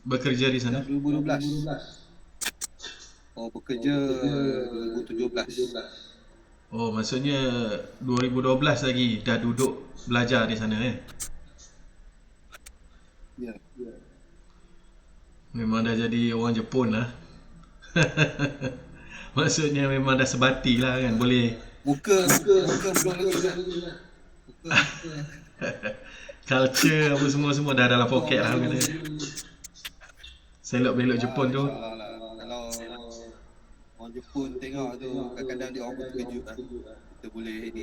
bekerja di sana? 2012. Oh, bekerja 2017. Oh, maksudnya 2012 lagi dah duduk belajar di sana Ya. Memang dah jadi orang Jepun lah. Maksudnya memang dah sebati lah kan, boleh Muka belum lagi kan. Muka. culture apa semua dah dalam poket lah kata. Selok belok Jepun tu. InsyaAllah lah. Kalau orang Jepun tengok tu, kadang-kadang dia orang pun terkejut lah. Kita boleh ni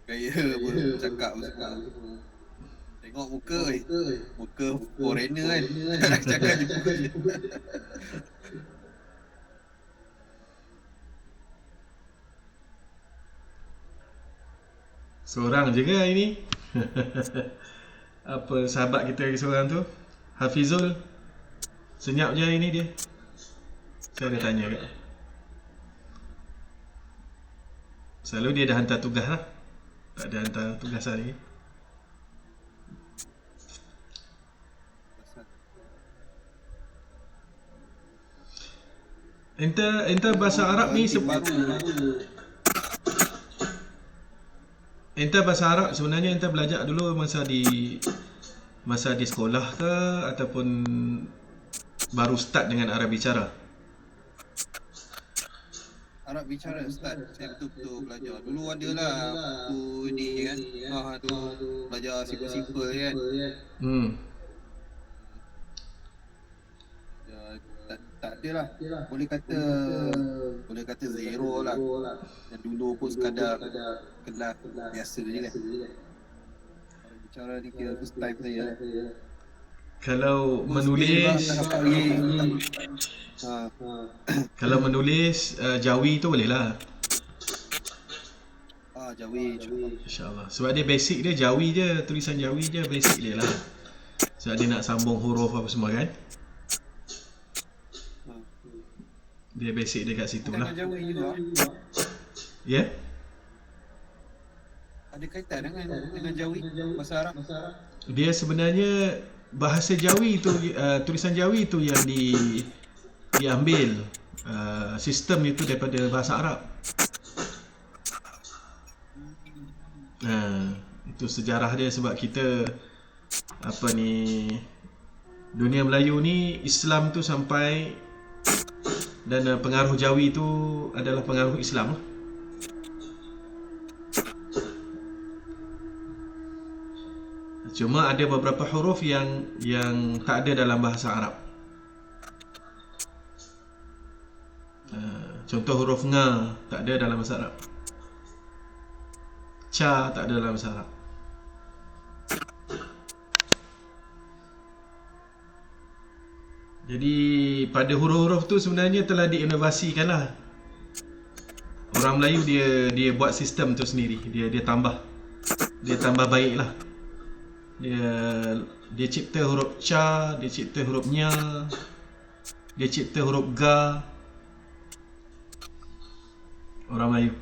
gaya pun, cakap pun semua. Tengok muka muka foreigner kan. Cakap Jepun. Seorang je ke hari ni? Apa sahabat kita lagi seorang tu? Hafizul. Senyap je hari ni dia. Saya ada tanya kat. Selalu dia dah hantar tugas lah. Tak ada hantar tugas hari ni. Enter bahasa Arab ni Enter bahasa Arab sebenarnya enter belajar dulu masa di sekolah ke ataupun baru start dengan Arab bicara? Arab bicara start, saya betul-betul belajar. Dulu ada lah buku ni kan. Tu belajar simple-simple kan. Tak ada lah. Boleh kata zero lah. Dan dulu pun sekadar kelas biasa je kan. Arab bicara ni kira first time saya. Kalau menulis kalau menulis Jawi tu boleh lah. Jawi InsyaAllah. Sebab dia basic dia Jawi je, tulisan Jawi je basic dia lah. Sebab dia nak sambung huruf apa semua kan. Dia basic dia kat situ lah. Jawi juga. Ya? Ada kaitan dengan Jawi, bahasa Arab. Dia sebenarnya bahasa Jawi tu, tulisan Jawi tu yang diambil sistem itu daripada bahasa Arab. Itu sejarah dia sebab kita dunia Melayu ni Islam tu sampai dan pengaruh Jawi tu adalah pengaruh Islam lah. Cuma ada beberapa huruf yang tak ada dalam bahasa Arab. Contoh huruf nga tak ada dalam bahasa Arab. Ca tak ada dalam bahasa Arab. Jadi pada huruf-huruf tu sebenarnya telah diinovasikan lah. Orang Melayu dia buat sistem tu sendiri. Dia tambah baik lah. Dia cipta huruf ca, dia cipta huruf nya, dia cipta huruf ga. Orang Melayu.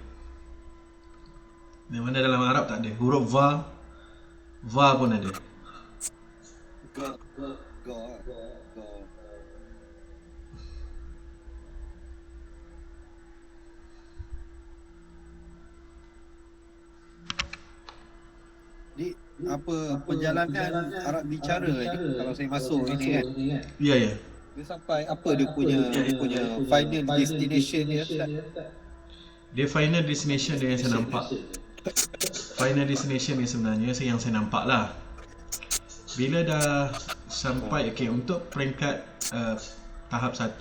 Di mana dalam Arab tak ada. Huruf va pun ada. Ga. Jadi apa perjalanan Arab bicara ni kalau saya masuk ini kan? Ya. Dia sampai apa dia punya final destination dia Ustaz? Dia final destination dia yang saya nampak. Final destination ni sebenarnya yang saya nampak lah. Bila dah sampai untuk peringkat tahap 1,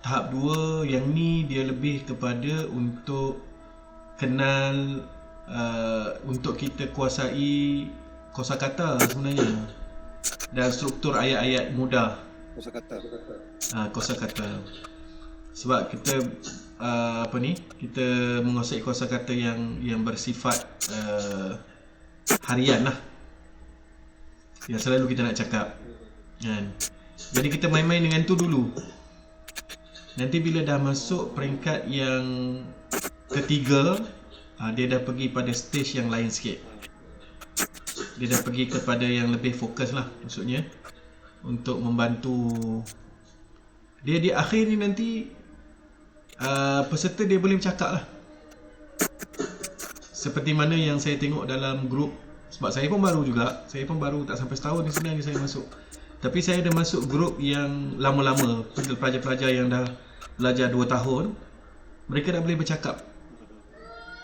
tahap 2, yang ni dia lebih kepada untuk kenal, untuk kita kuasai kosakata sebenarnya dan struktur ayat-ayat mudah. Kosakata. Sebab kita kita menguasai kosakata yang bersifat harian lah, yang selalu kita nak cakap kan. Jadi kita main-main dengan tu dulu. Nanti bila dah masuk peringkat yang ketiga, dia dah pergi pada stage yang lain sikit. dia dah pergi kepada yang lebih fokus lah, maksudnya untuk membantu dia di akhir ni nanti peserta dia boleh bercakap lah, seperti mana yang saya tengok dalam grup. Sebab saya pun baru juga, saya pun baru tak sampai setahun ni sebenarnya saya masuk, tapi saya dah masuk grup yang lama-lama, pelajar-pelajar yang dah belajar 2 tahun, mereka dah boleh bercakap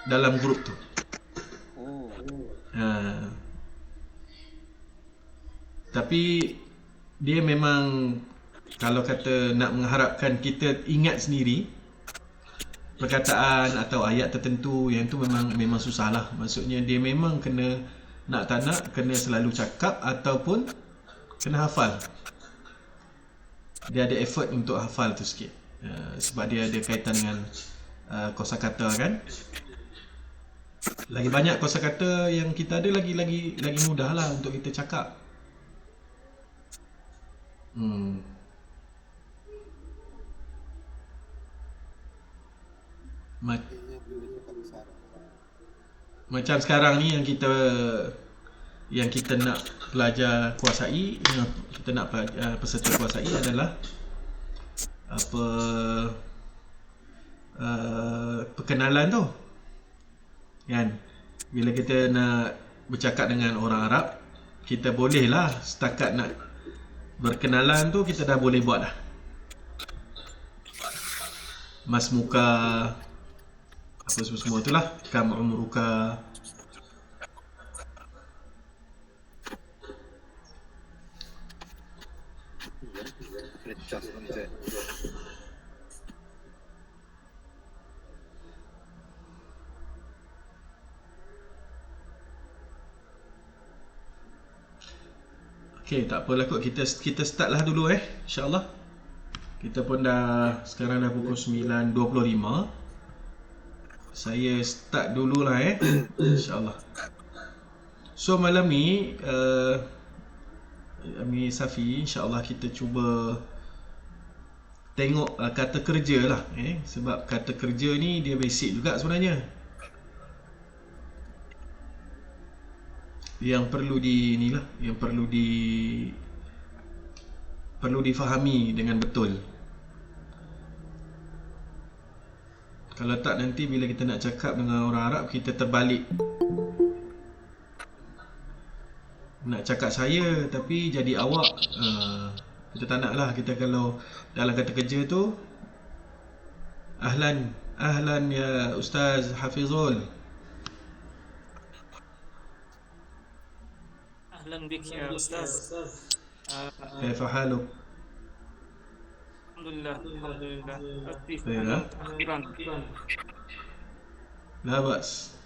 dalam grup tu. Tapi dia memang, kalau kata nak mengharapkan kita ingat sendiri perkataan atau ayat tertentu, yang tu memang susah lah. Maksudnya dia memang kena, nak tak nak, kena selalu cakap ataupun kena hafal. Dia ada effort untuk hafal tu sikit, sebab dia ada kaitan dengan kosakata kan. Lagi banyak kosakata yang kita ada, lagi mudah lah untuk kita cakap. Macam sekarang ni yang kita nak pelajar kuasai, yang kita nak peserta kuasai adalah apa, perkenalan tu kan. Bila kita nak bercakap dengan orang Arab, kita boleh lah, setakat nak berkenalan tu kita dah boleh buat dah. Mas muka, apa semua tu lah, kam umruka. Okay, tak apalah kot, kita start lah dulu insyaAllah. Kita pun sekarang dah pukul 9.25. Saya start dululah insyaAllah. So malam ni Amir Safi, insyaAllah kita cuba tengok kata kerja lah, sebab kata kerja ni dia basic juga sebenarnya, yang perlu difahami dengan betul. Kalau tak, nanti bila kita nak cakap dengan orang Arab, kita terbalik. Nak cakap saya tapi jadi awak, kita tak nak lah. Kita kalau dalam kata kerja tu, ahlan ya Ustaz Hafizul, أهلا بك يا أستاذ. كيف حالك؟ الحمد لله خير؟ أخيرا. لا بأس.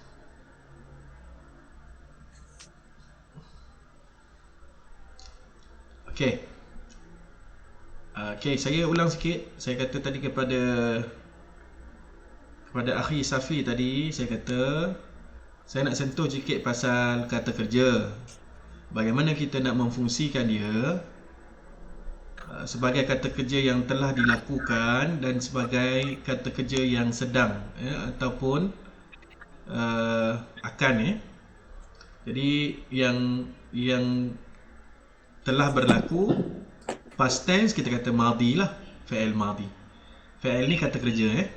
Okey, saya ulang sikit. Saya kata tadi kepada akhi Safi tadi, saya kata saya nak sentuh sikit pasal kata kerja. Bagaimana kita nak memfungsikan dia sebagai kata kerja yang telah dilakukan dan sebagai kata kerja yang sedang ataupun akan. Jadi yang telah berlaku, past tense kita kata madhi lah, fi'il madhi. Fi'il ni kata kerja.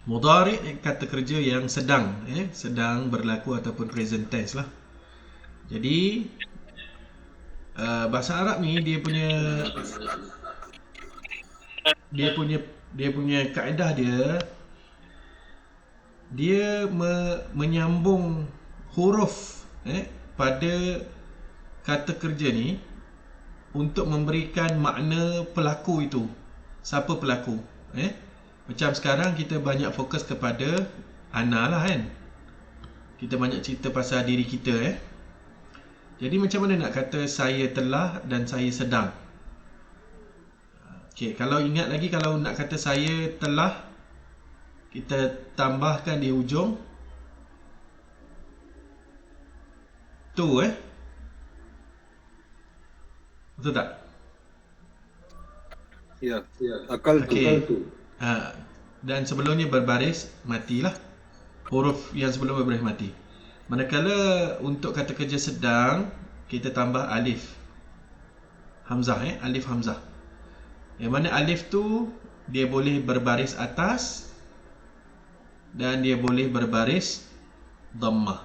Mudhari' kata kerja yang sedang berlaku ataupun present tense lah. Jadi bahasa Arab ni dia punya kaedah dia menyambung huruf pada kata kerja ni untuk memberikan makna pelaku itu. Siapa pelaku? Macam sekarang kita banyak fokus kepada ana lah kan. Kita banyak cerita pasal diri kita. Jadi macam mana nak kata saya telah dan saya sedang? Okey, kalau ingat lagi, kalau nak kata saya telah, kita tambahkan di hujung tu. Betul tak? Ya, akal tu. Dan sebelumnya berbaris matilah. Huruf yang sebelum berbaris mati. Manakala untuk kata kerja sedang, kita tambah alif hamzah, alif hamzah. Yang mana alif tu dia boleh berbaris atas dan dia boleh berbaris dhammah.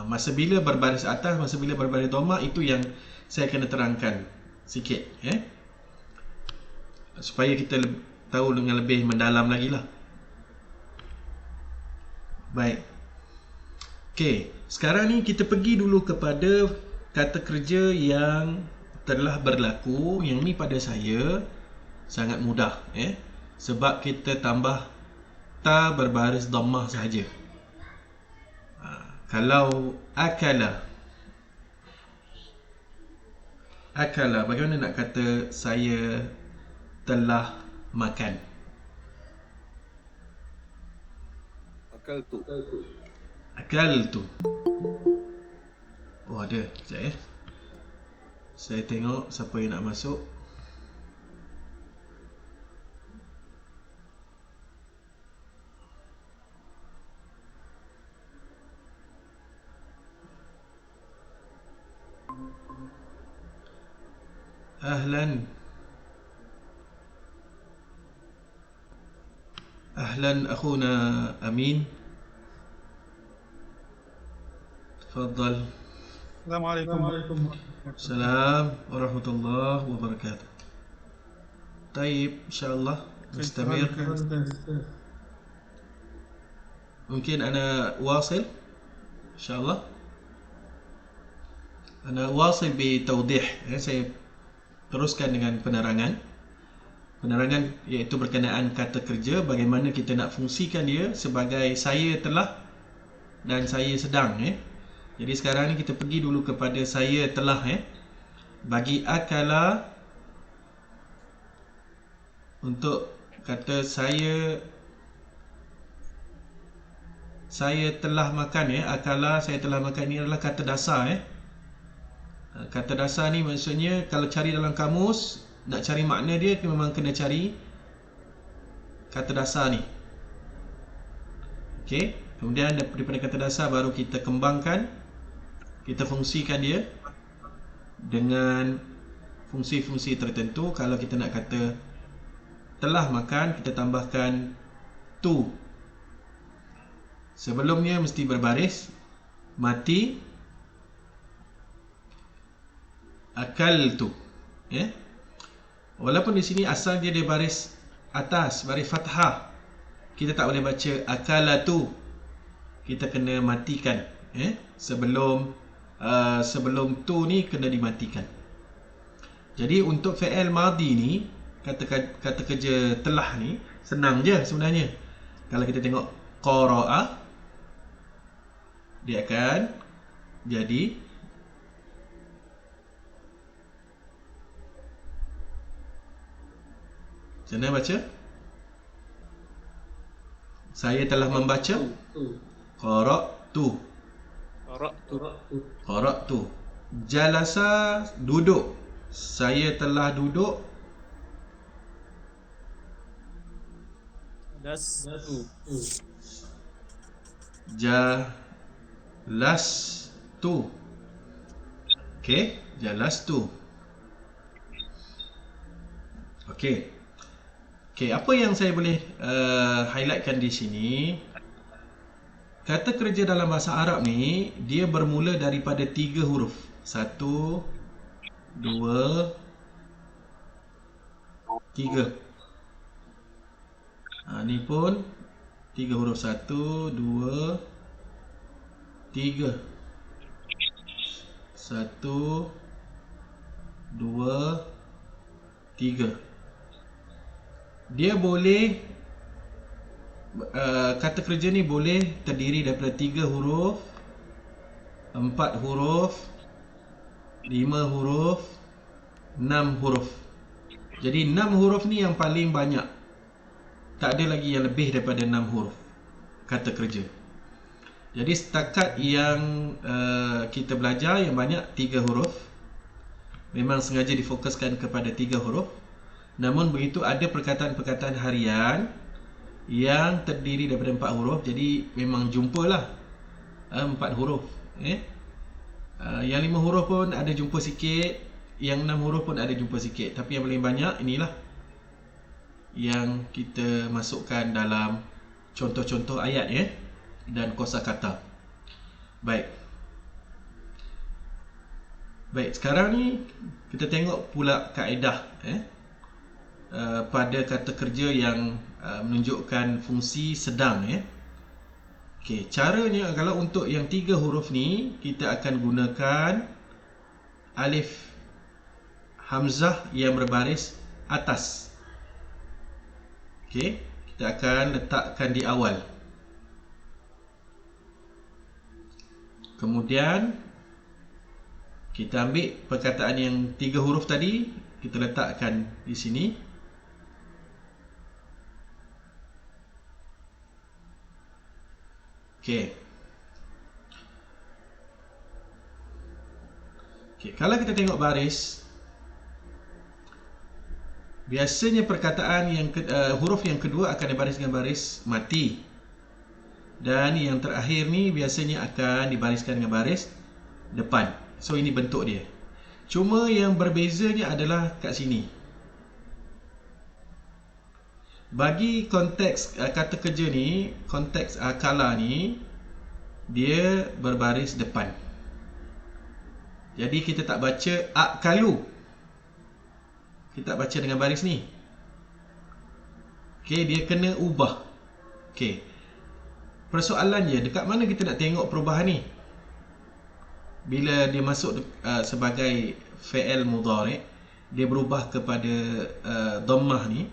Masa bila berbaris atas, masa bila berbaris dhammah, itu yang saya kena terangkan sikit, supaya kita tahu dengan lebih mendalam lagi lah. Baik. Okey, sekarang ni kita pergi dulu kepada kata kerja yang telah berlaku. Yang ni pada saya sangat mudah, sebab kita tambah ta berbaris dhammah sahaja. Kalau akala, bagaimana nak kata saya telah makan? Akaltu. Oh, ada. Sekejap, saya tengok siapa yang nak masuk. Ahlan. Ahlan akhuna Amin. Tafadhal. Assalamualaikum. Salam warahmatullahi wabarakatuh. Taib, insyaAllah mustamir. Mungkin ana wasil, insyaAllah. Ana wasil bitawdih, saya teruskan dengan penerangan. Penerangan iaitu berkenaan kata kerja, bagaimana kita nak fungsikan dia sebagai saya telah dan saya sedang. Jadi sekarang ni kita pergi dulu kepada saya telah. Bagi akala, untuk kata saya telah makan, akala, saya telah makan, ini adalah kata dasar. Kata dasar ni maksudnya kalau cari dalam kamus, nak cari makna dia memang kena cari kata dasar ni. Okey, kemudian daripada kata dasar baru kita kembangkan, kita fungsikan dia dengan fungsi-fungsi tertentu. Kalau kita nak kata telah makan, kita tambahkan tu. Sebelumnya mesti berbaris mati, akaltu. Walaupun di sini asal dia baris atas, baris fathah, kita tak boleh baca akalatu. Kita kena matikan, sebelum tu ni kena dimatikan. Jadi untuk fi'il madhi ni, kata kerja telah ni senang je sebenarnya. Kalau kita tengok qara'a, dia akan jadi macam mana baca? Saya telah membaca. Qara'tu. Qara'tu. Jalasa, duduk. Saya telah duduk. Jalastu. Okey, jalastu. Okey. Okey, apa yang saya boleh highlightkan di sini, kata kerja dalam bahasa Arab ni dia bermula daripada 3 huruf. 1, 2, 3. Ni pun 3 huruf. 1, 2, 3. 1, 2, 3. Dia boleh kata kerja ni boleh terdiri daripada 3 huruf, 4 huruf, 5 huruf, 6 huruf. Jadi 6 huruf ni yang paling banyak. Tak ada lagi yang lebih daripada 6 huruf kata kerja. Jadi setakat yang kita belajar yang banyak 3 huruf. Memang sengaja difokuskan kepada 3 huruf. Namun begitu ada perkataan-perkataan harian yang terdiri daripada 4 huruf. Jadi memang jumpalah 4 huruf. Yang 5 huruf pun ada jumpa sikit, yang 6 huruf pun ada jumpa sikit. Tapi yang paling banyak inilah yang kita masukkan dalam contoh-contoh ayat dan kosakata. Baik, sekarang ni kita tengok pula kaedah pada kata kerja yang menunjukkan fungsi sedang. Okey, caranya kalau untuk yang 3 huruf ni kita akan gunakan alif hamzah yang berbaris atas. Okey, kita akan letakkan di awal. Kemudian kita ambil perkataan yang 3 huruf tadi, kita letakkan di sini. Okey. Kalau kita tengok baris, biasanya perkataan yang huruf yang kedua akan dibaris dengan baris mati. Dan yang terakhir ni biasanya akan dibariskan dengan baris depan. So ini bentuk dia. Cuma yang berbezanya adalah kat sini. Bagi konteks kata kerja ni, konteks akala ni, dia berbaris depan. Jadi kita tak baca akalu. Kita tak baca dengan baris ni. Okey, dia kena ubah. Okey. Persoalannya, dekat mana kita nak tengok perubahan ni? Bila dia masuk sebagai fi'il mudhari', dia berubah kepada dhammah ni.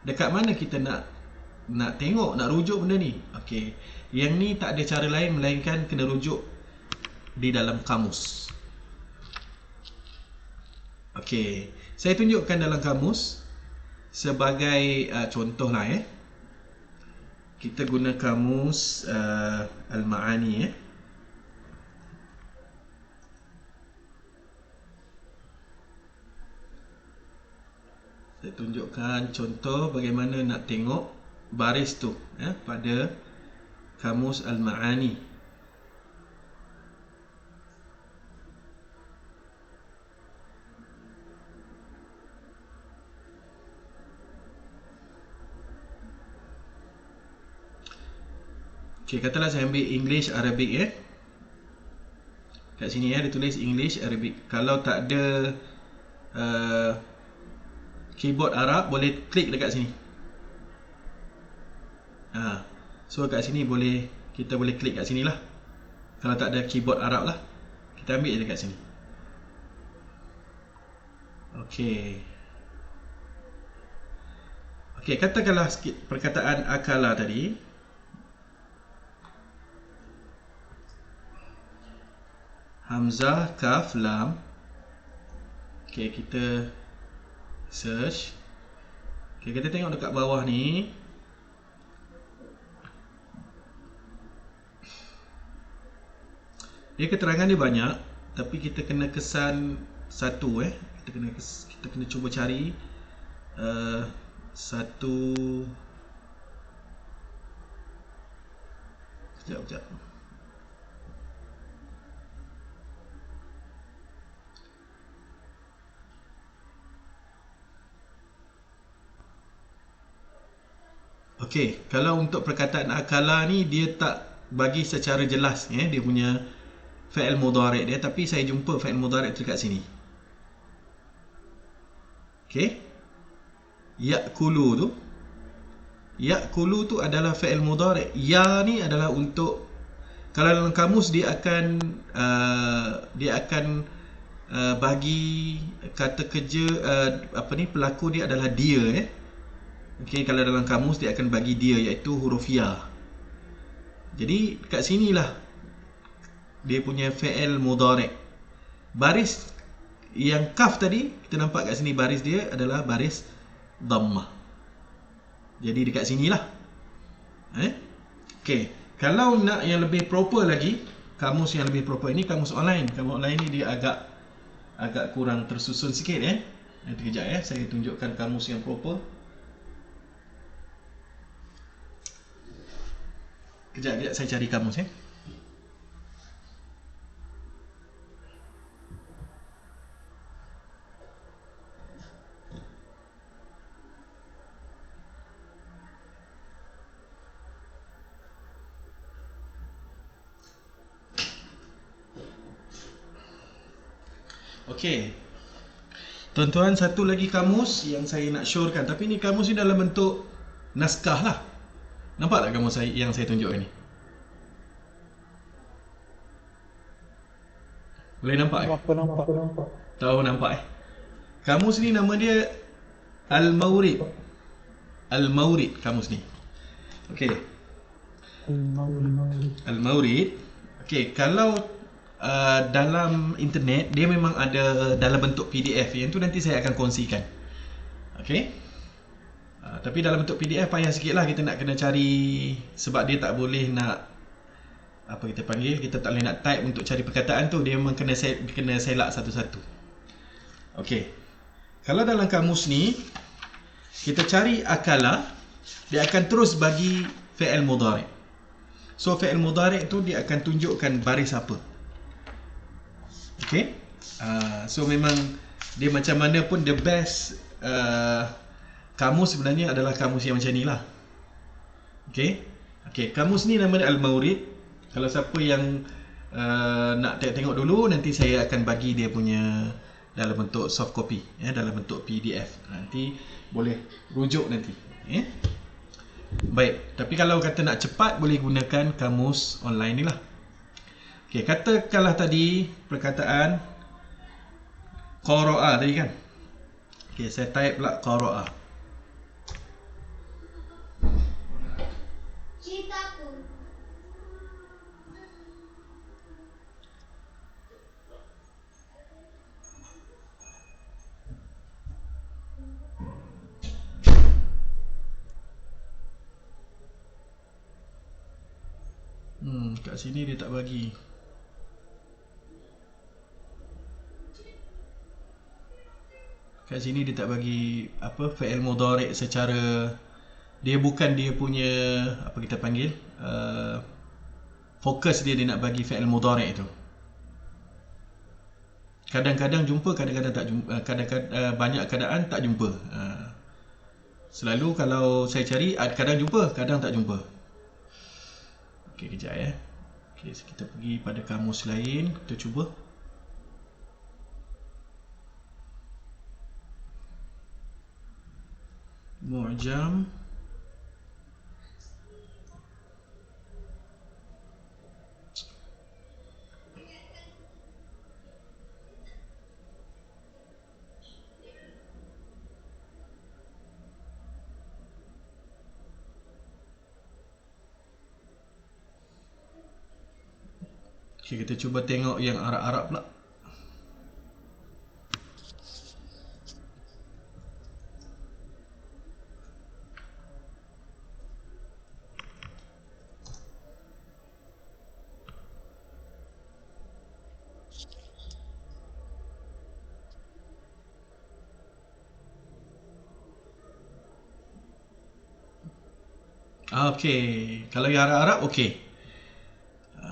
Dekat mana kita nak tengok, nak rujuk benda ni? Okey. Yang ni tak ada cara lain melainkan kena rujuk di dalam kamus. Okey. Saya tunjukkan dalam kamus sebagai contoh lah. Kita guna kamus Al-Ma'ani. Saya tunjukkan contoh bagaimana nak tengok baris tu pada kamus Al-Ma'ani. Okey, katalah saya ambil English Arabic. Kat sini dia tulis English Arabic. Kalau tak ada keyboard Arab, boleh klik dekat sini. So kat sini kita boleh klik kat sini lah. Kalau tak ada keyboard Arab lah, kita ambil je dekat sini. Okey, katakanlah sikit perkataan akala tadi. Hamzah, kaf, lam. Okey, kita search. Okey, kita tengok dekat bawah ni. Dia keterangan dia banyak, tapi kita kena kesan satu. Kita kena cuba cari satu. Sekejap. Okey, kalau untuk perkataan akala ni dia tak bagi secara jelas dia punya fi'il mudhari' dia, tapi saya jumpa fi'il mudhari' tu dekat sini. Okey. Ya'kulu tu adalah fi'il mudhari'. Ya ni adalah untuk, kalau dalam kamus dia akan bagi kata kerja pelaku dia adalah dia. Okey, kalau dalam kamus dia akan bagi dia, iaitu huruf ya. Jadi kat sinilah dia punya fi'il mudhari'. Baris yang kaf tadi, kita nampak kat sini baris dia adalah baris dhammah. Jadi dekat sinilah. Okey, kalau nak yang lebih proper lagi, kamus yang lebih proper ini kamus online. Kamus online ni dia agak kurang tersusun sikit. Nanti kejap saya tunjukkan kamus yang proper. Kejap saya cari kamus ya. Okey. Tuan-tuan, satu lagi kamus yang saya nak syorkan. Tapi ni kamus ni dalam bentuk naskah lah. Nampak tak kamus yang saya tunjukkan ni? Boleh nampak? Nampak. Tahu nampak Kamus ni nama dia Al-Mawrid. Al-Mawrid kamus ni. Okey. Al-Mawrid. Okey, kalau dalam internet dia memang ada dalam bentuk PDF. Yang tu nanti saya akan kongsikan. Okey. Tapi dalam bentuk PDF payah sikit lah, kita nak kena cari, sebab dia tak boleh nak apa kita panggil, kita tak boleh nak type untuk cari perkataan tu, dia memang kena selak satu-satu. Okey. Kalau dalam kamus ni kita cari akala, dia akan terus bagi fi'il mudhari'. So fi'il mudhari' tu dia akan tunjukkan baris apa. Okey. So memang dia macam mana pun the best kamus sebenarnya adalah kamus yang macam ni lah. Okey. Kamus ni nama dia Al-Mawrid. Kalau siapa yang nak tengok dulu, nanti saya akan bagi dia punya dalam bentuk soft copy, dalam bentuk PDF. Nanti boleh rujuk nanti. Baik, tapi kalau kata nak cepat, boleh gunakan kamus online ni lah. Okey, katakanlah tadi perkataan qara'a tadi kan. Okey, saya type pula qara'a. Kat sini dia tak bagi. Kat sini dia tak bagi apa fi'il mudhari' secara, dia bukan dia punya apa kita panggil fokus dia nak bagi fi'il mudhari' tu. Kadang-kadang jumpa, kadang-kadang tak jumpa, kadang-kadang banyak keadaan tak jumpa. Selalu kalau saya cari, kadang jumpa, kadang tak jumpa. Okey, kejap ya. Okey, kita pergi pada kamus lain, kita cuba. Mu'jam. Okey, kita cuba tengok yang Arab-Arab pula. Okey, kalau yang Arab-Arab okey.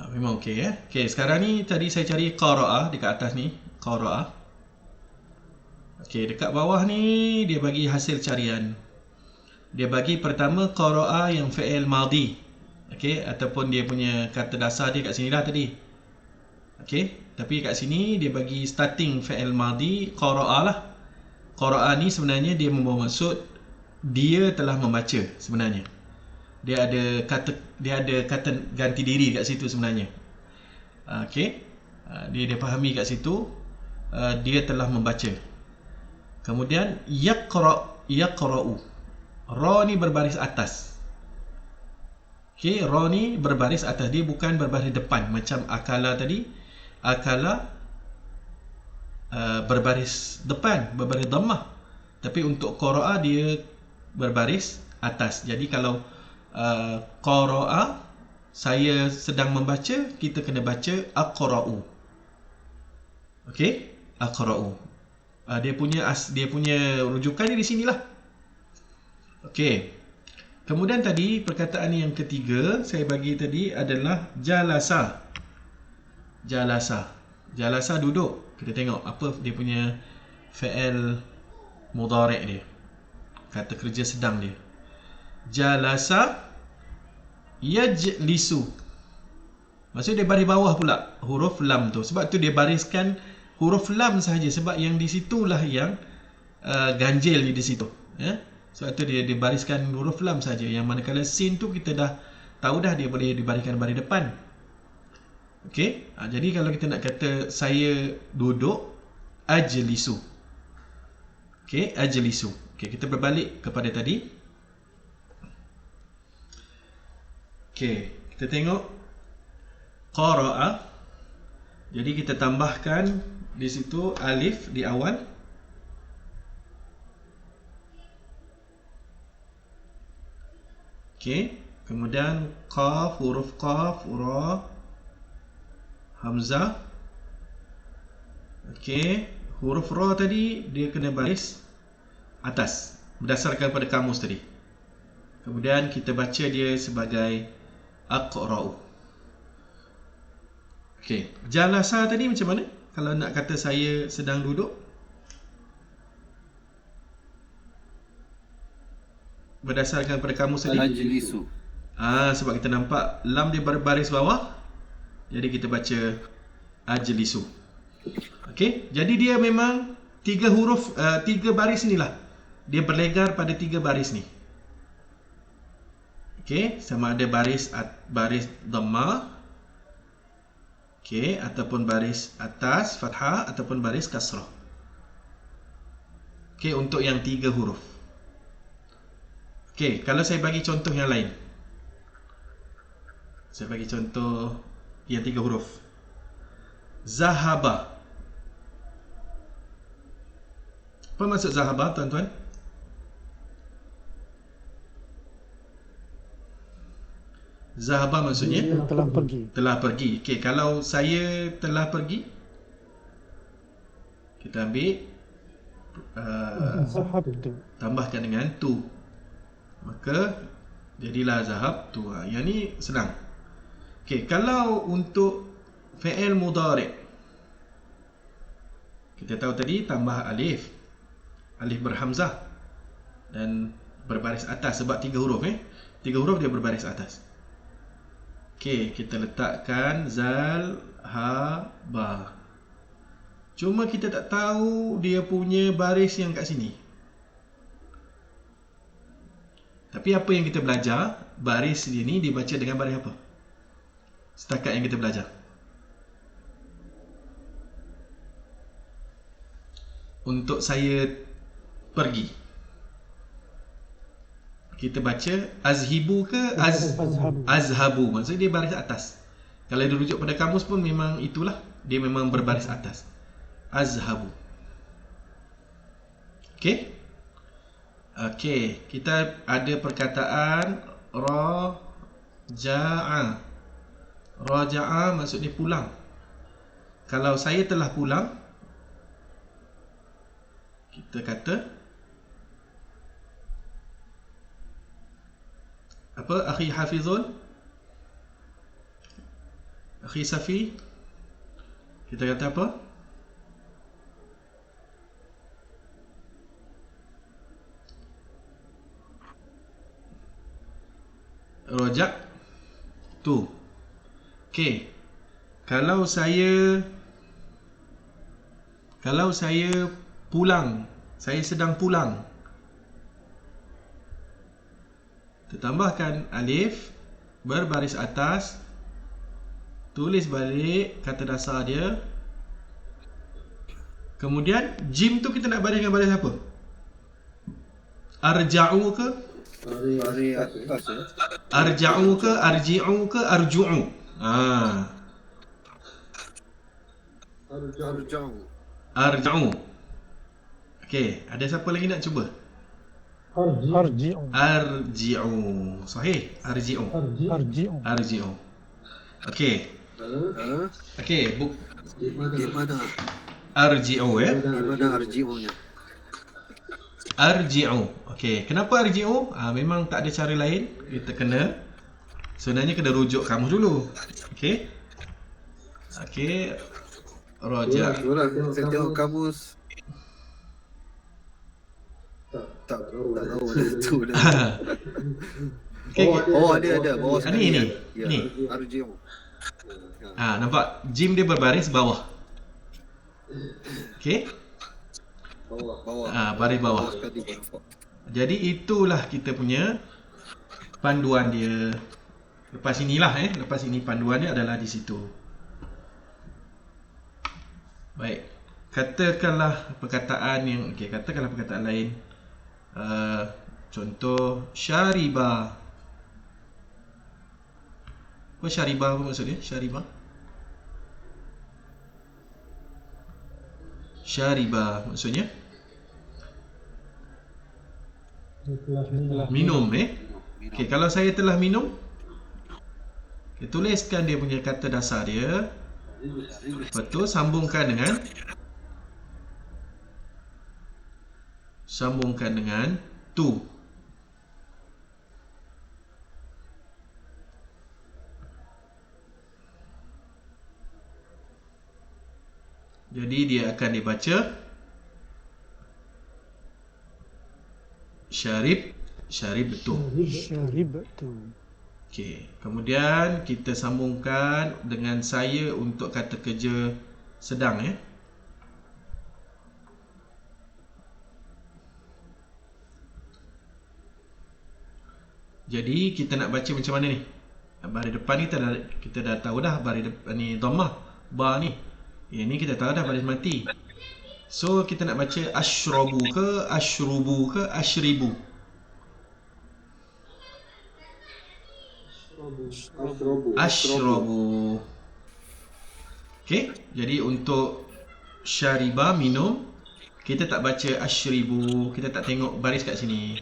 Memang okey ya. Okey, sekarang ni tadi saya cari qara'a dekat atas ni, qara'a. Okey, dekat bawah ni dia bagi hasil carian. Dia bagi pertama qara'a yang fi'il madhi. Okey, ataupun dia punya kata dasar dia kat sini dah tadi. Okey, tapi kat sini dia bagi starting fi'il madhi qara'a lah. Qara'a ni sebenarnya dia membawa maksud dia telah membaca sebenarnya. Dia ada kata ganti diri kat situ sebenarnya. Okey. Dia fahami kat situ dia telah membaca. Kemudian yaqra'u. Ra ni berbaris atas. Okey, ra ni berbaris atas, dia bukan berbaris depan macam akala tadi. Akala berbaris depan, berbaris dhammah. Tapi untuk qara'a dia berbaris atas. Jadi kalau qara'a, saya sedang membaca, kita kena baca aqra'u. Okey, aqra'u. Dia punya rujukan di sinilah. Okey. Kemudian tadi perkataan yang ketiga saya bagi tadi adalah jalasa. Jalasa duduk. Kita tengok apa dia punya fi'il mudhari' dia. Kata kerja sedang dia. Jalasa yajlisu. Maksudnya dia baris bawah pula huruf lam tu. Sebab tu dia bariskan huruf lam sahaja, sebab yang di situlah yang ganjil di situ, ya. Sebab tu dia bariskan huruf lam saja. Yang manakala sin tu kita dah tahu dah dia boleh dibariskan baris depan. Okey, jadi kalau kita nak kata saya duduk, ajlisu. Okey, ajlisu. Okey, kita berbalik kepada tadi. Okey, kita tengok qara'a. Jadi kita tambahkan di situ alif di awal. Okey, kemudian qaf, huruf qaf, ra, hamzah. Okey, huruf ra tadi dia kena baris atas berdasarkan pada kamus tadi. Kemudian kita baca dia sebagai aqra'u. Okey, jalasa tadi macam mana? Kalau nak kata saya sedang duduk, berdasarkan pada kamus tadi. Ajlisu. Sebab kita nampak lam dia berbaris bawah, jadi kita baca ajlisu. Okey, jadi dia memang tiga huruf, tiga baris inilah. Dia berlegar pada tiga baris ni. Okey, sama ada baris dhamma, okey, ataupun baris atas fathah ataupun baris kasrah. Okey, untuk yang tiga huruf. Okey, kalau saya bagi contoh yang lain. Saya bagi contoh yang tiga huruf. Zahaba. Apa maksud zahaba, tuan-tuan? Zahaba maksudnya telah pergi. telah pergi. Okey, kalau saya telah pergi, kita ambil Zahabtu. tambahkan dengan tu, maka jadilah zahab tu. Yang ni senang. Okey, kalau untuk fi'il mudhari', kita tahu tadi tambah alif berhamzah dan berbaris atas, sebab tiga huruf, tiga huruf dia berbaris atas. Okey, kita letakkan zal ha ba. Cuma kita tak tahu dia punya baris yang kat sini. Tapi apa yang kita belajar, baris dia ni dibaca dengan baris apa? Setakat yang kita belajar. Untuk saya pergi, kita baca azhibu ke azhabu. Maksudnya dia baris atas. Kalau dirujuk pada kamus pun memang itulah, dia memang berbaris atas. Azhabu. Okey? Okey, kita ada perkataan raja'a. Raja'a maksudnya pulang. Kalau saya telah pulang, kita kata apa? Akhi Hafizul, Akhi Safi, kita kata apa? Rojak tu. Okey, kalau saya pulang, saya sedang pulang, ditambahkan alif berbaris atas, tulis balik kata dasar dia, kemudian jim tu kita nak baris dengan baris apa? Arja'u ke? Baris atas, Arja'u ke? Arji'u ke? Arju'u? Arja'u. Okey, ada siapa lagi nak cuba? Arji'u. Arji'u. Sahih? Arji'u. Arji'u. Okey. Okey, Di mana? arji'u, ya. Di mana arji'unya? arji'u. Okey, kenapa arji'u? Memang tak ada cara lain. Kita kena sebenarnya kena rujuk kamus dulu. Okey. Okey. Raja. Itulah, saya tengok kamus. Tak tahu dah tu dah. Okey. Oh, ada bawah Ni ni. Ya, Ni. RGO. Nampak jim dia berbaris bawah. Okey. Bawah. Baris bawah. Sekali nampak. Jadi itulah kita punya panduan dia. Lepas inilah lepas ini panduan dia adalah di situ. Baik. Katakanlah perkataan yang katakanlah perkataan lain. Contoh syariba. Apa syariba apa maksud dia? Syariba. Syariba maksudnya minum Okey, kalau saya telah minum, tuliskan dia punya kata dasar dia. Lepas tu sambungkan dengan tu. Jadi dia akan dibaca syaribtu. Syaribtu. Okey, kemudian kita sambungkan dengan saya untuk kata kerja sedang Jadi kita nak baca macam mana ni? Baris depan ni kita dah tahu dah baris depan ni dhammah, ba ni. Ini kita tahu dah baris mati. So kita nak baca ashrabu ke ashrubu ke ashribu. Ashrabu. Okey, jadi untuk syariba minum, kita tak baca ashribu, kita tak tengok baris kat sini.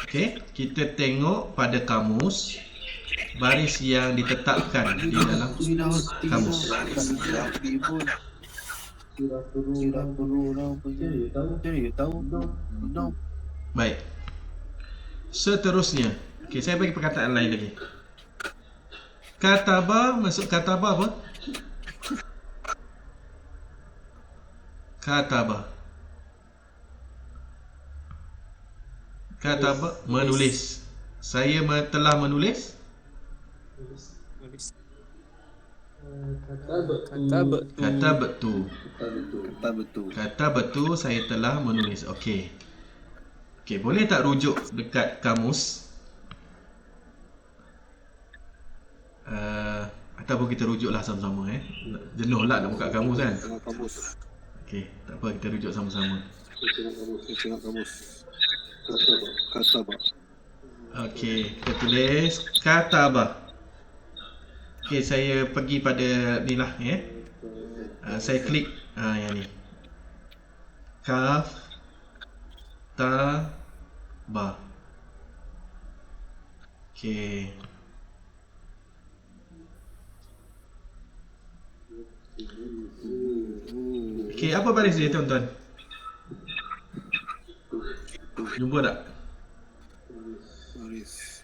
Okey, kita tengok pada kamus baris yang ditetapkan di dalam kamus. Baik. Seterusnya, okey, saya bagi perkataan lain lagi. Kataba, masuk kataba apa? Kataba menulis. Saya telah menulis. Katabtu, saya telah menulis. Okey. Okey, boleh tak rujuk dekat kamus? Ataupun kita rujuklah sama-sama Jenuh lah nak buka kamus kan. Okey, tak apa, kita rujuk sama-sama. Tengok kamus. Kataba. Okey, kita tulis kataba. Okey, saya pergi pada ni lah saya klik yang ni. Kaf ta ba. Okey. Okey, apa baris dia tuan-tuan? Jumpa tak? Baris.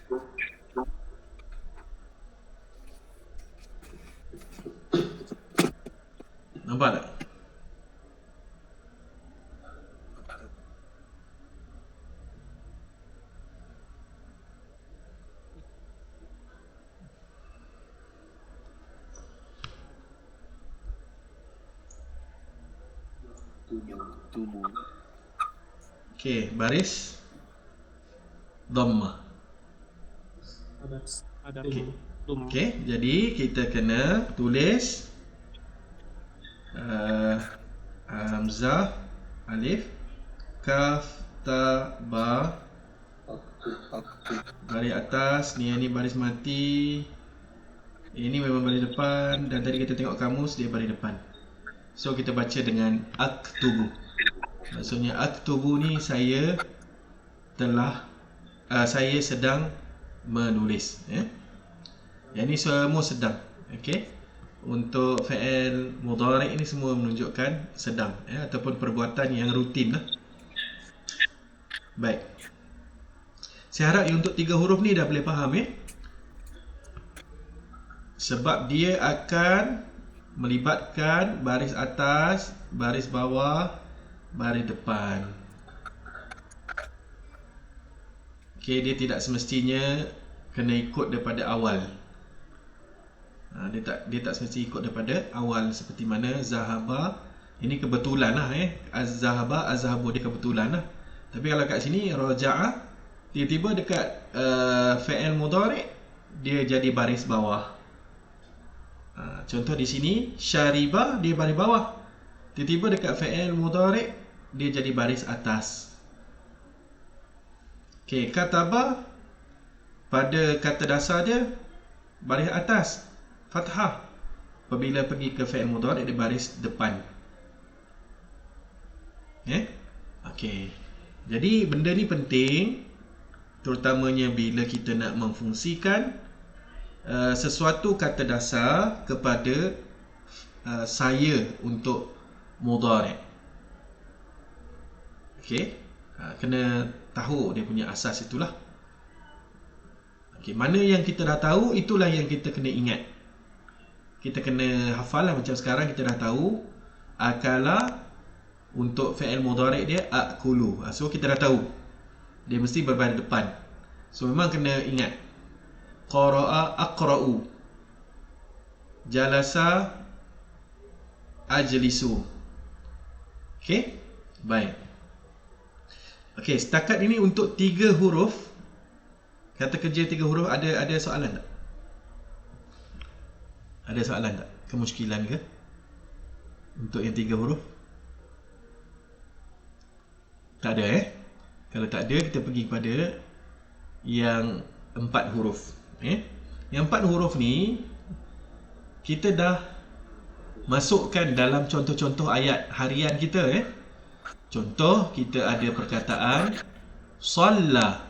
Nampak tak? Tubuh. Okey, baris dhammah. Okey. Okey, jadi kita kena tulis hamzah, alif, kaf, ta, ba. Baris atas, ni baris mati. Ini memang baris depan, dan tadi kita tengok kamus, dia baris depan. So kita baca dengan aktubu. Maksudnya aktubu ni saya sedang menulis. Yang ni semua sedang. Okey. Untuk fi'il mudhari' ini semua menunjukkan sedang ataupun perbuatan yang rutin lah. Baik. Saya harap yang untuk 3 huruf ni dah boleh faham sebab dia akan melibatkan baris atas, baris bawah, baris depan. Okey, dia tidak semestinya kena ikut daripada awal. Dia tak semestinya ikut daripada awal seperti mana zahaba. Ini kebetulan lah Az-zahaba, az-zahabu dia kebetulan lah. Tapi kalau kat sini raja'a, tiba-tiba dekat fi'il mudhari' dia jadi baris bawah. Contoh di sini syariba dia baris bawah. Tiba-tiba dekat fi'il mudhari' dia jadi baris atas. Okey, kataba pada kata dasar dia baris atas, fathah. Apabila pergi ke fi'il mudhari' dia baris depan. Okey. Jadi benda ni penting, terutamanya bila kita nak memfungsikan sesuatu kata dasar kepada saya untuk mudhari'. Okey. Kena tahu dia punya asas itulah. Okey, mana yang kita dah tahu itulah yang kita kena ingat. Kita kena hafal lah. Macam sekarang kita dah tahu akala untuk fi'il mudhari' dia akulu. So kita dah tahu dia mesti berbaris depan. So memang kena ingat. Qara'a aqra'u, jalasa ajlisu. Okey, baik. Okey, setakat ini untuk 3 huruf. Kata kerja 3 huruf, ada soalan tak? Ada soalan tak? Kemusykilan ke? Untuk yang 3 huruf? Tak ada Kalau tak ada, kita pergi pada yang 4 huruf. Yang 4 huruf ni kita dah masukkan dalam contoh-contoh ayat harian kita. Contoh, kita ada perkataan Shalla.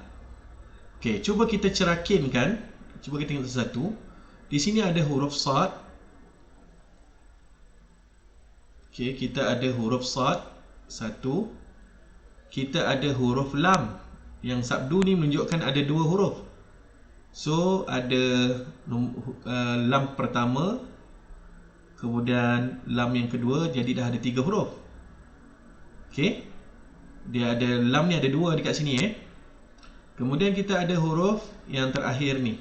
Okey, cuba kita cerakinkan. Cuba kita tengok satu. Di sini ada huruf sad. Okey, kita ada huruf sad 1. Kita ada huruf lam. Yang sabdu ni menunjukkan ada 2 huruf. So ada lam pertama, kemudian lam yang kedua, jadi dah ada 3 huruf. Okey. Dia ada lam ni ada 2 dekat sini Kemudian kita ada huruf yang terakhir ni.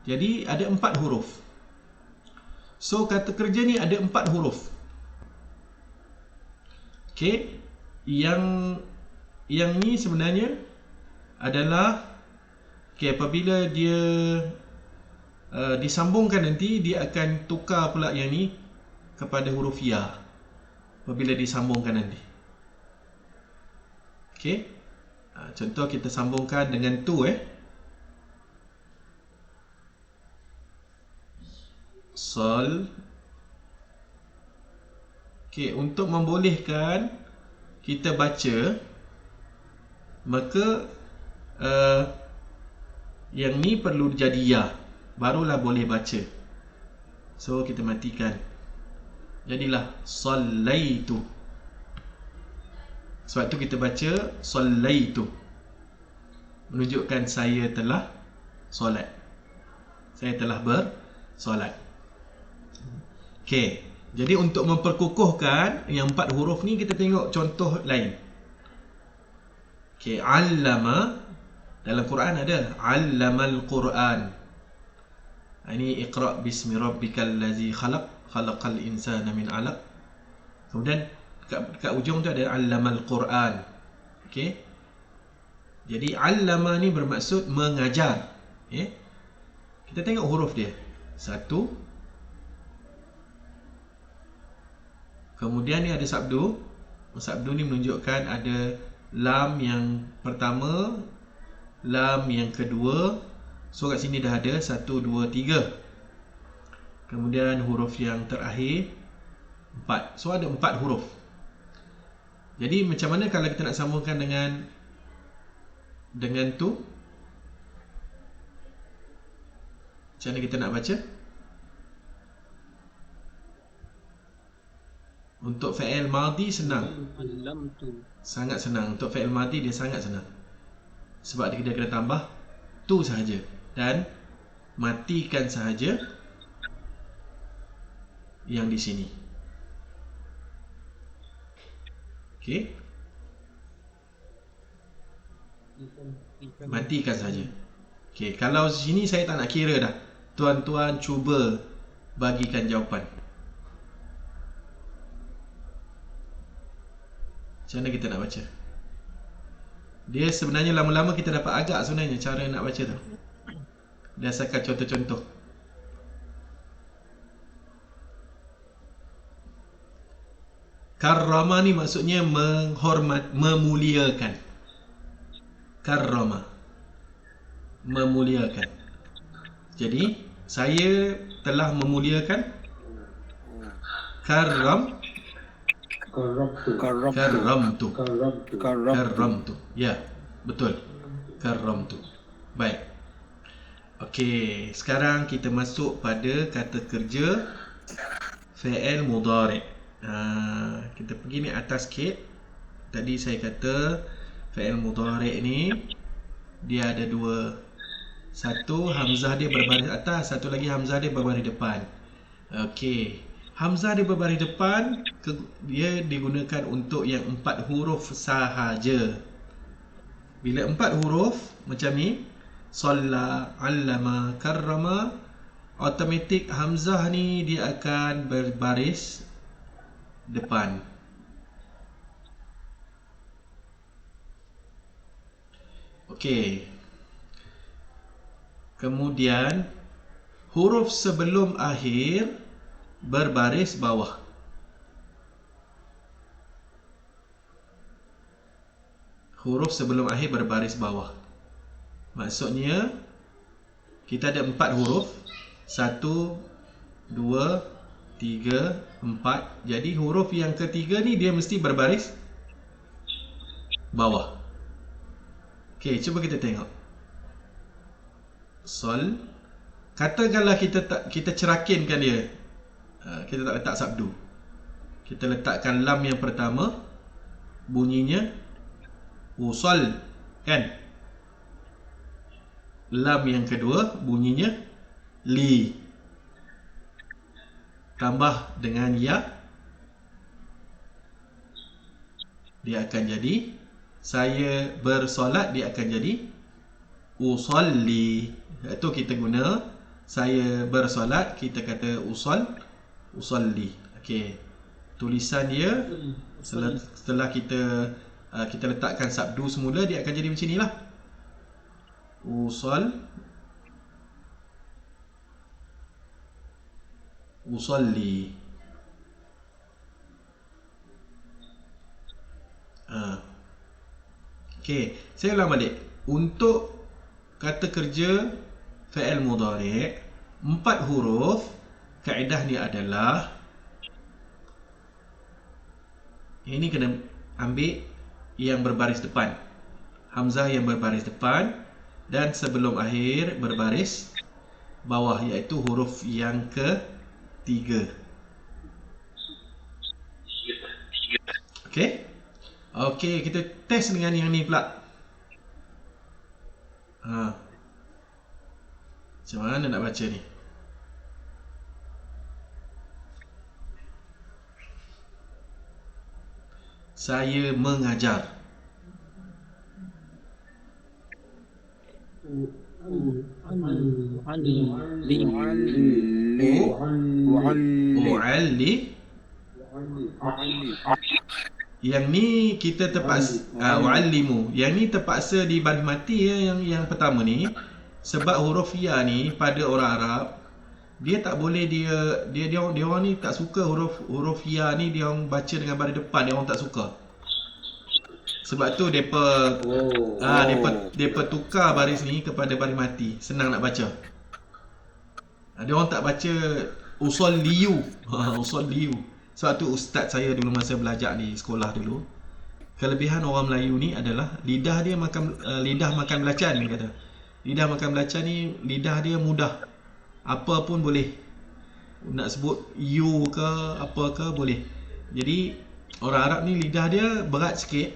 Jadi ada 4 huruf. So kata kerja ni ada 4 huruf. Okey. Yang ni sebenarnya adalah apabila dia disambungkan nanti, dia akan tukar pula yang ni kepada huruf ya apabila disambungkan nanti. Okey. Contoh kita sambungkan dengan tu sol. Okey, untuk membolehkan kita baca, maka yang ni perlu jadi ya, barulah boleh baca. So kita matikan, jadilah sallaitu. Sebab tu kita baca sallaitu, menunjukkan saya telah solat, saya telah bersolat. Okey, jadi untuk memperkukuhkan yang 4 huruf ni, kita tengok contoh lain. Okey, allama, dalam Quran ada allamal Quran. Ini iqra bismi rabbikal ladzi khalaq, khalaqal insana min 'alaq. Kemudian kat ujung tu ada allamal Quran. Okey. Jadi allama ni bermaksud mengajar. Kita tengok huruf dia. 1. Kemudian ni ada sabdu. Sabdu ni menunjukkan ada lam yang pertama, lam yang kedua. So kat sini dah ada 1, 2, 3. Kemudian huruf yang terakhir 4. So ada 4 huruf. Jadi macam mana kalau kita nak sambungkan dengan tu? Macam mana kita nak baca? Untuk fi'il madhi senang. Sangat senang. Untuk fi'il madhi dia sangat senang. Sebab dia kena tambah tu sahaja. Dan matikan sahaja yang di sini. Okey. Matikan saja. Okey, kalau sini saya tak nak kira dah. Tuan-tuan cuba bagikan jawapan. Macam mana kita nak baca? Dia sebenarnya lama-lama kita dapat agak sebenarnya cara nak baca tu. Berdasarkan contoh-contoh. Karrama ni maksudnya menghormat, memuliakan. Karrama, memuliakan. Jadi saya telah memuliakan. Karramtu. Ya, betul. Karramtu. Baik. Okey, sekarang kita masuk pada kata kerja fi'il mudhari'. Kita pergi ni atas sikit. Tadi saya kata fi'il mudhari' ni dia ada dua. Satu hamzah dia berbaris atas, satu lagi hamzah dia berbaris depan. Okey, hamzah dia berbaris depan dia digunakan untuk yang 4 huruf sahaja. Bila 4 huruf macam ni, shalla, 'allama, karrama, automatik hamzah ni dia akan berbaris depan. Okey. Kemudian huruf sebelum akhir berbaris bawah. Huruf sebelum akhir berbaris bawah. Maksudnya kita ada 4 huruf. 1, 2, 3, 4. Jadi huruf yang ketiga ni dia mesti berbaris bawah. Okey, cuba kita tengok. Sol. Katakanlah kita cerakinkan dia. Kita tak letak sabdu. Kita letakkan lam yang pertama, bunyinya usol, kan? Lam yang kedua bunyinya li. Tambah dengan ya, dia akan jadi saya bersolat, dia akan jadi usolli. Itu kita guna saya bersolat, kita kata usolli. Okey. Tulisan dia setelah kita letakkan sabdu semula, dia akan jadi macam inilah. Usolli. Okey, saya ulang balik. Untuk kata kerja fi'il mudhari' 4 huruf, kaedahnya adalah ini kena ambil yang berbaris depan. Hamzah yang berbaris depan dan sebelum akhir berbaris bawah, iaitu huruf yang ketiga. Okey? Okey, kita test dengan yang ni pula. Macam mana nak baca ni? Saya mengajar. Yang ni kita terpaksa wa'allimu. Yang ni terpaksa di baris mati ya, yang pertama ni. Sebab huruf ya ni pada orang Arab, dia tak boleh dia orang ni tak suka huruf ya ni dia orang baca dengan baris depan, dia orang tak suka. Sebab tu depa tukar baris ni kepada baris mati, senang nak baca. Dia orang tak baca usul liu. Usul liu. Sebab tu ustaz saya dulu masa belajar di sekolah dulu, kelebihan orang Melayu ni adalah lidah dia lidah makan belacan, dia kata. Lidah makan belacan ni lidah dia mudah. Apa pun boleh. Nak sebut you ke apa ke boleh. Jadi orang Arab ni lidah dia berat sikit.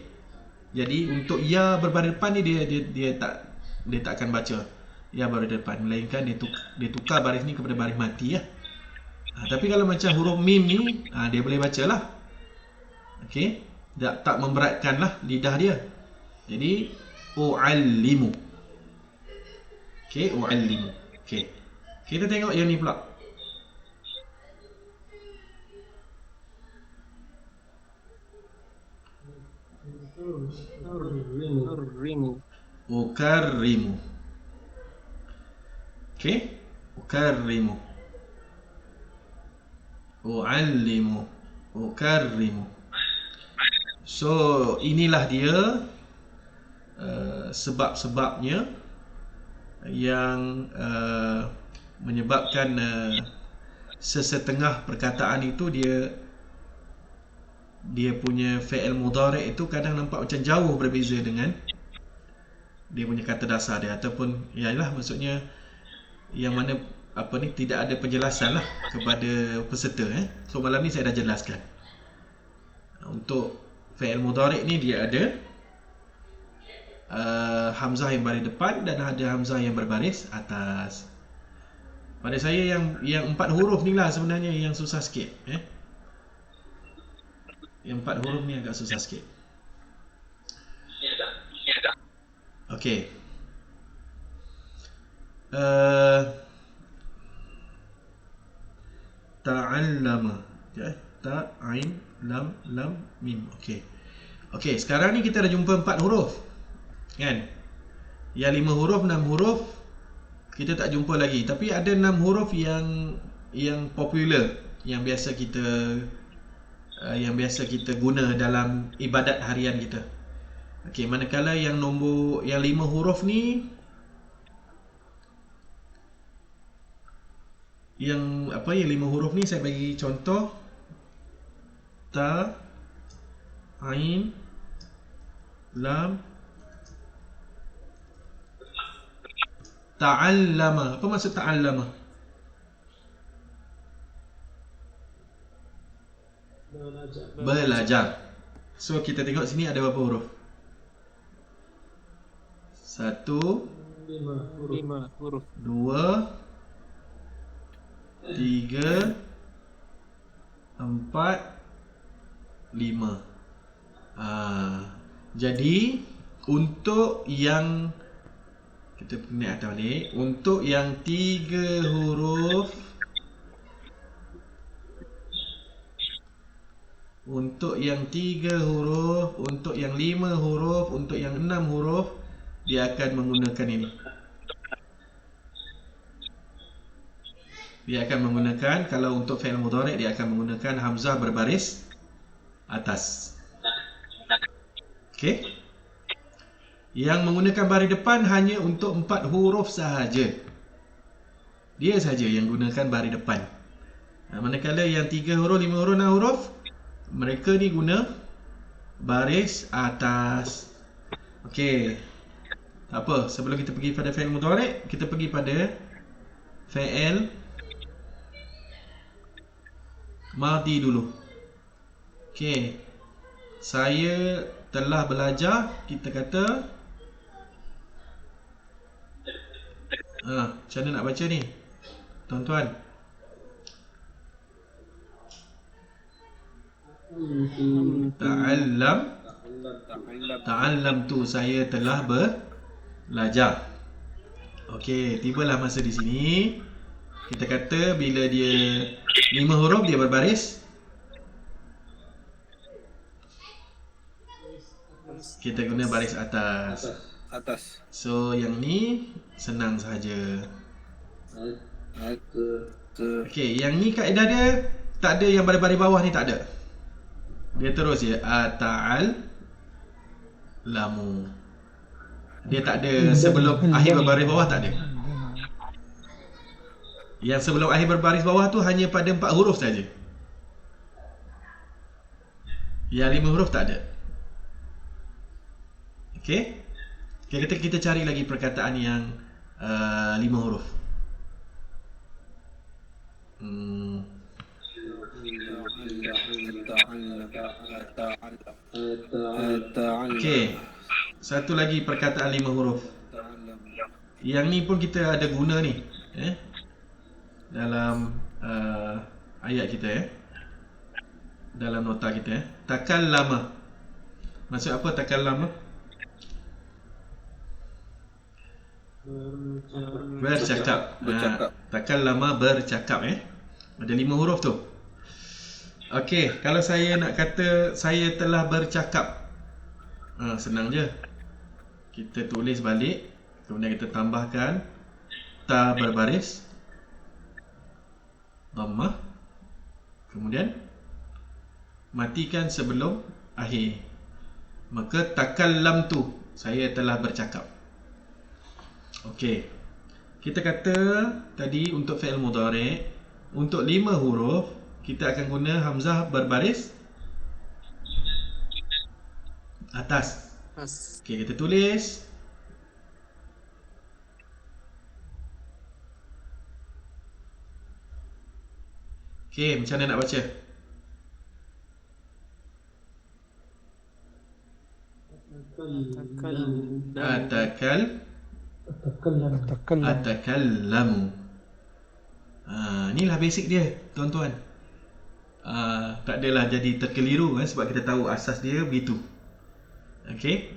Jadi untuk ya berbaris depan ni dia tak akan baca ya baris depan, melainkan dia tukar baris ni kepada baris mati lah. Tapi kalau macam huruf mim ni dia boleh baca lah. Okey, tak memberatkan lah lidah dia. Jadi u'allimu. Okey, u'allimu. Okey, kita tengok yang ni pula. Rimu. Ukarrimu. Okey, ukarrimu. U'allimu. Ukarrimu. So inilah dia sebab-sebabnya yang menyebabkan sesetengah perkataan itu dia punya fi'il mudhari' itu kadang nampak macam jauh berbeza dengan dia punya kata dasar dia, ataupun ialah maksudnya yang mana tidak ada penjelasan lah kepada peserta. So malam ni saya dah jelaskan. Untuk fi'il mudhari' ni dia ada hamzah yang baris depan dan ada hamzah yang berbaris atas. Pada saya yang 4 huruf ni lah sebenarnya yang susah sikit. Yang 4 huruf ni agak susah sikit. Okey. Ta'allama. Ta'ain lam mim. Okey, sekarang ni kita dah jumpa 4 huruf. Kan? Yang 5 huruf, 6 huruf kita tak jumpa lagi, tapi ada 6 huruf yang popular, yang biasa kita guna dalam ibadat harian kita. Okey, manakala yang 5 huruf ni yang 5 huruf ni saya bagi contoh. Ta, ain, lam, ta'allama. Apa maksud ta'allama? Belajar. So kita tengok sini ada berapa huruf? 1, 5 huruf. 2, 3, 4, 5. Jadi untuk yang kita naik atas balik, untuk yang 3 huruf, untuk yang 3 huruf, untuk yang 5 huruf, untuk yang 6 huruf, dia akan menggunakan ini. Dia akan menggunakan, kalau untuk fi'il mudhari' dia akan menggunakan hamzah berbaris atas. Okey. Yang menggunakan baris depan hanya untuk 4 huruf sahaja. Dia sahaja yang gunakan baris depan. Manakala yang 3 huruf, 5 huruf, 6 huruf, mereka ni guna baris atas. Okey. Tak apa, sebelum kita pergi pada fi'il mudhari', kita pergi pada fi'il madhi dulu. Okey. Saya telah belajar, kita kata macam mana nak baca ni tuan-tuan? Ta'allam tu, saya telah belajar. Okey, tibalah masa di sini. Kita kata bila dia 5 huruf dia berbaris, kita guna baris atas. So yang ni senang sahaja. Okey, yang ni kaedah dia tak ada yang baris-baris bawah ni, tak ada. Dia terus je ta'al lamu. Dia tak ada sebelum akhir berbaris bawah, tak ada. Yang sebelum akhir berbaris bawah tu hanya pada 4 huruf saja. Yang 5 huruf tak ada. Okey. Kita cari lagi perkataan yang 5 huruf. Okey. Satu lagi perkataan 5 huruf. Yang ni pun kita ada guna ni, dalam ayat kita, dalam nota kita, takallama. Maksud apa takallama? Bercakap. Takallama, bercakap, Ada 5 huruf tu. Okey, kalau saya nak kata saya telah bercakap, senang je. Kita tulis balik, kemudian kita tambahkan ta berbaris, dhammah, kemudian matikan sebelum akhir. Maka takallamtu, saya telah bercakap. Okey. Kita kata tadi untuk fi'il mudhari', untuk 5 huruf kita akan guna hamzah berbaris atas. Okey, kita tulis. Okey, macam mana nak baca? Atakallamu. Inilah basic dia, tuan-tuan. Tak adalah jadi terkeliru, sebab kita tahu asas dia begitu. Okey.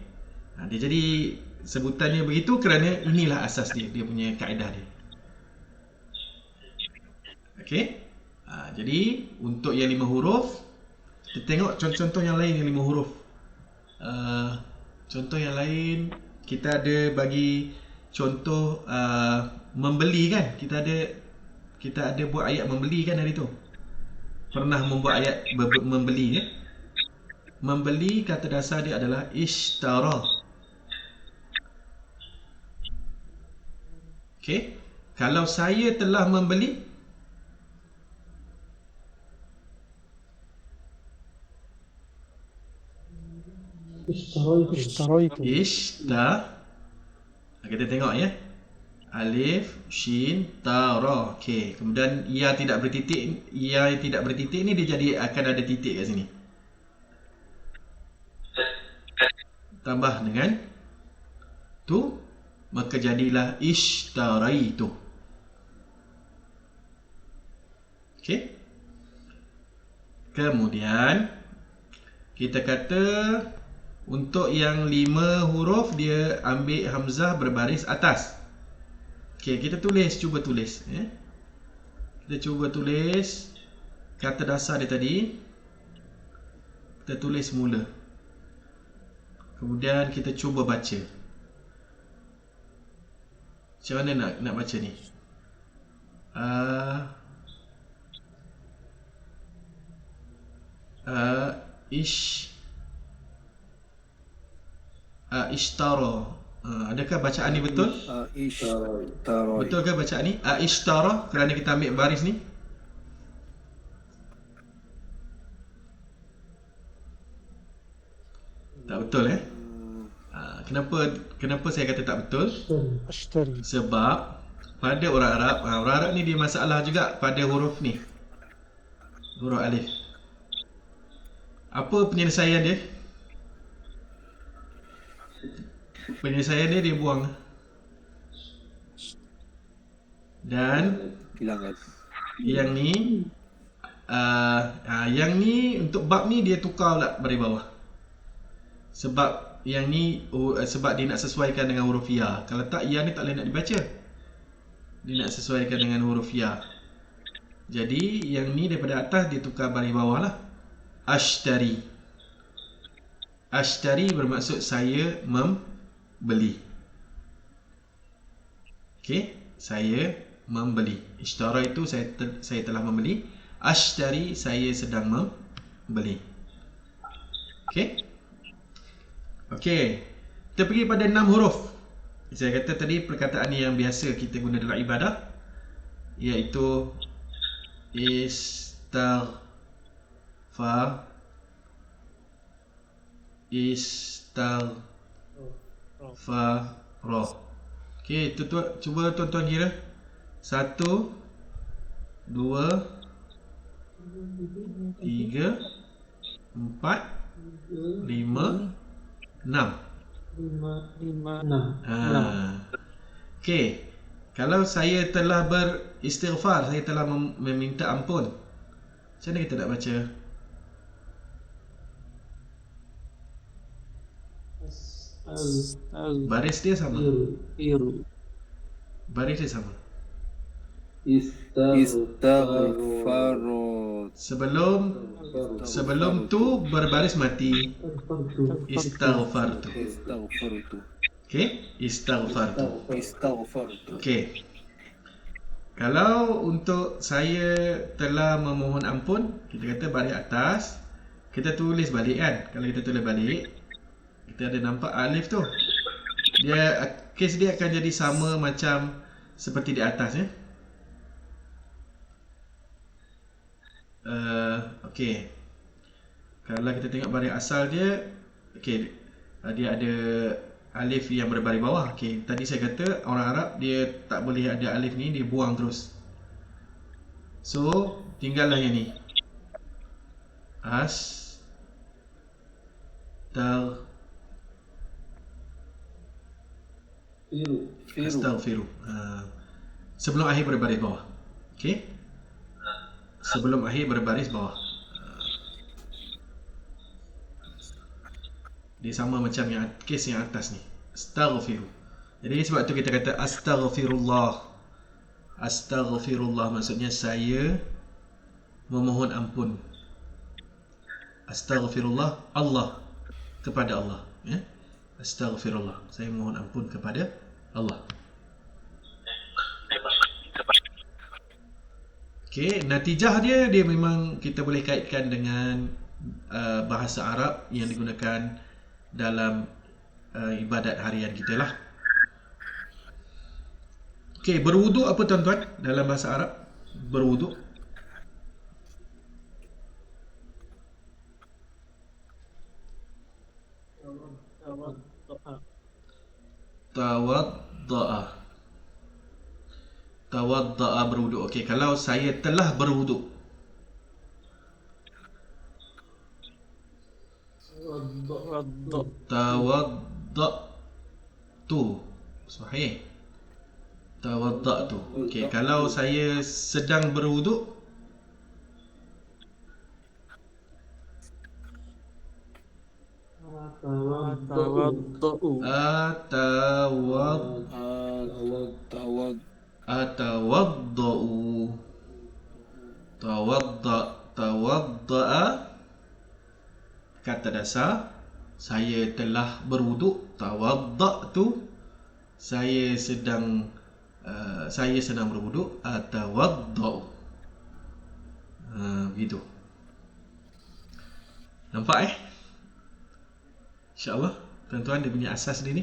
Dia jadi sebutannya begitu kerana inilah asas dia, dia punya kaedah dia. Okey. Jadi untuk yang 5 huruf, kita tengok contoh-contoh yang lain yang 5 huruf. Contoh yang lain, kita ada bagi contoh membeli kan. Kita ada buat ayat membeli kan hari tu. Pernah membuat ayat membeli, Membeli, kata dasar dia adalah ishtara. Okey. Kalau saya telah membeli, اشتريت. Kita tengok alif, shin, ta, ra. Okey. Kemudian ia tidak bertitik. Ia tidak bertitik ni dia jadi akan ada titik kat sini. Tambah dengan tu, maka jadilah ishtaraitu. Okey. Kemudian kita kata untuk yang 5 huruf dia ambil hamzah berbaris atas. Okey, kita cuba tulis. Kita cuba tulis kata dasar dia tadi. Kita tulis mula. Kemudian kita cuba baca. Macam mana nak baca ni? Ishtara. Adakah bacaan ni betul? Betulkah bacaan ni? Ishtara, kerana kita ambil baris ni. Tak betul Kenapa saya kata tak betul? اشتري. Sebab pada orang Arab ni dia masalah juga pada huruf ni. Huruf alif. Apa penyelesaian dia? Penyelesaian dia buang. Dan yang ni untuk bab ni dia tukar pula dari bawah. Sebab yang ni sebab dia nak sesuaikan dengan huruf ya. Kalau tak, ya ni tak boleh nak dibaca. Dia nak sesuaikan dengan huruf ya. Jadi yang ni daripada atas dia tukar baris bawah lah. Ashtari. Ashtari bermaksud saya membeli. Okey, saya membeli. Ishtara itu saya telah membeli. Ashtari, saya sedang membeli. Okey. Okey, kita pergi pada 6 huruf. Saya kata tadi perkataan yang biasa kita guna dalam ibadah, iaitu istaghfar, istaghfar. Okey, cuba tuan-tuan kira. 1, 2, 3, 4, 5, 6. 5, 6. Okey. Kalau saya telah beristighfar, saya telah meminta ampun. Macam mana kita nak baca? Baris dia sama. Baris dia sama. Istaghfaru. Sebelum tu berbaris mati. Istaghfartu. Okey, istaghfartu. Okey. Kalau untuk saya telah memohon ampun, kita kata baris atas, kita tulis balik kan. Kalau kita tulis balik, kita ada nampak alif tu. Kes dia akan jadi sama macam seperti di atas ya. Okey. Kalau kita tengok baris asal dia, okey, dia ada alif yang berbaris bawah. Okey, tadi saya kata orang Arab dia tak boleh ada alif ni, dia buang terus. So, tinggallah yang ni. Astaghfiru. Sebelum akhir berbaris bawah. Okey? Sebelum akhir berbaris bawah. Dia sama macam yang kes yang atas ni. Astaghfiru. Jadi sebab tu kita kata astaghfirullah. Astaghfirullah maksudnya saya memohon ampun. Astaghfirullah Allah, kepada Allah ya. Astaghfirullah, saya mohon ampun kepada Allah. Okey, natijah dia memang kita boleh kaitkan dengan bahasa Arab yang digunakan dalam ibadat harian kita lah. Okey, berwuduk apa tuan-tuan dalam bahasa Arab? Berwuduk. Tawadda'a berwuduk. Okey, kalau saya telah berwuduk. Tawadda'tu. Sahih. Tawadda'tu. Okey, kalau saya sedang berwuduk. Tawadda'a. Kata dasar, saya telah berwuduk. Tawadda'tu, saya sedang berwuduk. Atawadda'u. Begitu. Nampak InsyaAllah tuan-tuan dia punya asas dia ni.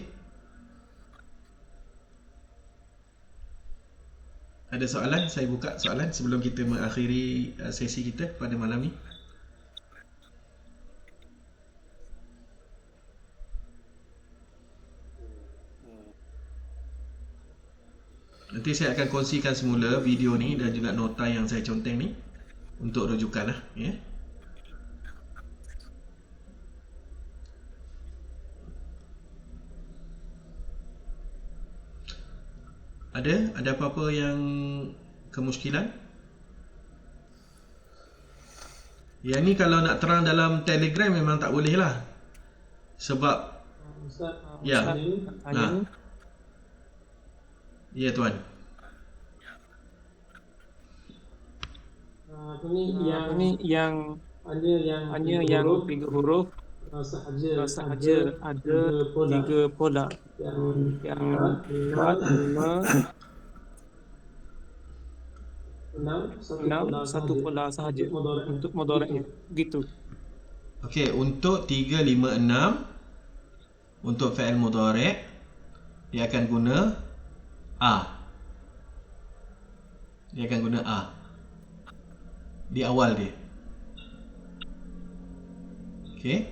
Ada soalan? Saya buka soalan sebelum kita mengakhiri sesi kita pada malam ni. Nanti saya akan kongsikan semula video ni dan juga nota yang saya conteng ni untuk rujukan lah ya. Ada apa-apa yang kemuskilan? Yang ni kalau nak terang dalam Telegram memang tak boleh lah. Sebab ya. Ya tuan. Ini yang hanya yang 3 huruf sahaja ada 3 pola. Yang 4, 5, 6 satu pola sahaja untuk mudhari' gitu. Okey, untuk 3, 5, 6 untuk fi'il mudhari' dia akan guna dia akan guna di awal dia. Okey.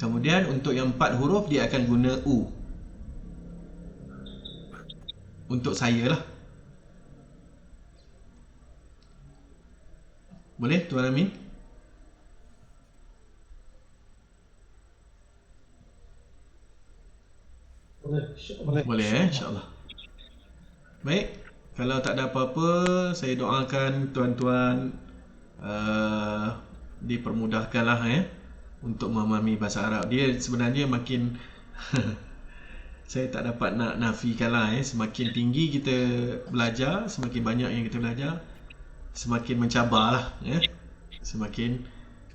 Kemudian untuk yang 4 huruf dia akan guna u. Untuk saya lah. Boleh Tuan Amin? Boleh. Boleh insya-Allah. Baik, kalau tak ada apa-apa, saya doakan tuan-tuan dipermudahkanlah untuk memahami bahasa Arab. Dia sebenarnya makin saya tak dapat nak nafikanlah semakin tinggi kita belajar, semakin banyak yang kita belajar, semakin mencabarlah semakin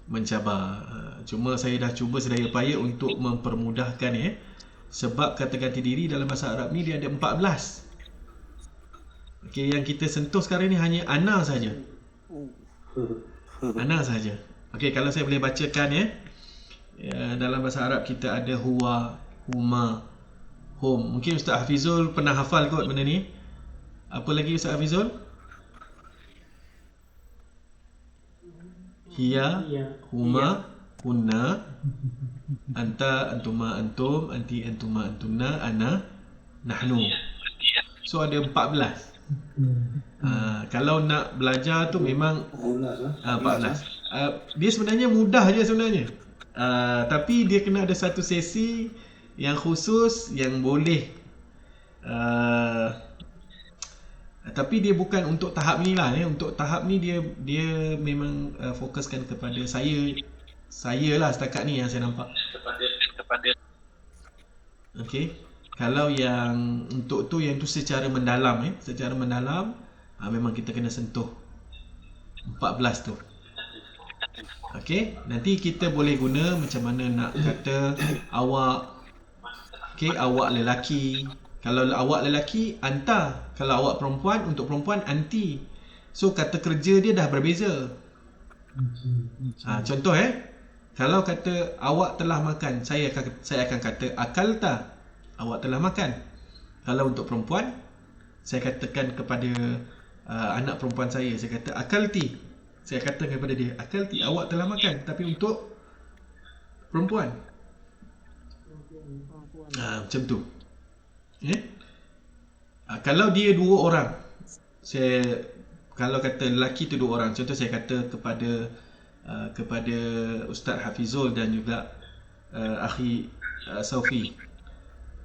mencabar. Cuma saya dah cuba sedaya upaya untuk mempermudahkan sebab kata ganti diri dalam bahasa Arab ni dia ada 14. Okey, yang kita sentuh sekarang ni hanya ana saja. Ana saja. Okey, kalau saya boleh bacakan dalam bahasa Arab kita ada huwa, huma, hum. Mungkin Ustaz Hafizul pernah hafal kot benda ni. Apa lagi Ustaz Hafizul? Hiya, huma, hunna, anta, antuma, antum, anti, antuma, antunna, ana, nahnu. So ada 14. Kalau nak belajar tu memang 14. Dia sebenarnya mudah je sebenarnya. Tapi dia kena ada satu sesi yang khusus yang boleh tapi dia bukan untuk tahap ni lah Untuk tahap ni dia memang fokuskan kepada saya lah setakat ni yang saya nampak kepada. Okey. Kalau yang untuk tu yang tu secara mendalam secara mendalam memang kita kena sentuh 14 tu. Okey, nanti kita boleh guna macam mana nak kata awak. Okey, awak lelaki. Kalau awak lelaki anta, kalau awak perempuan untuk perempuan anti. So kata kerja dia dah berbeza. Contoh kalau kata awak telah makan, saya akan kata akalta. Awak telah makan. Kalau untuk perempuan, saya katakan kepada anak perempuan saya kata akalti. Saya katakan kepada dia, akalti, awak telah makan. Tapi untuk perempuan, macam tu. Kalau dia dua orang, kalau kata lelaki tu dua orang, contoh saya kata kepada Ustaz Hafizul dan juga akhi Saufi,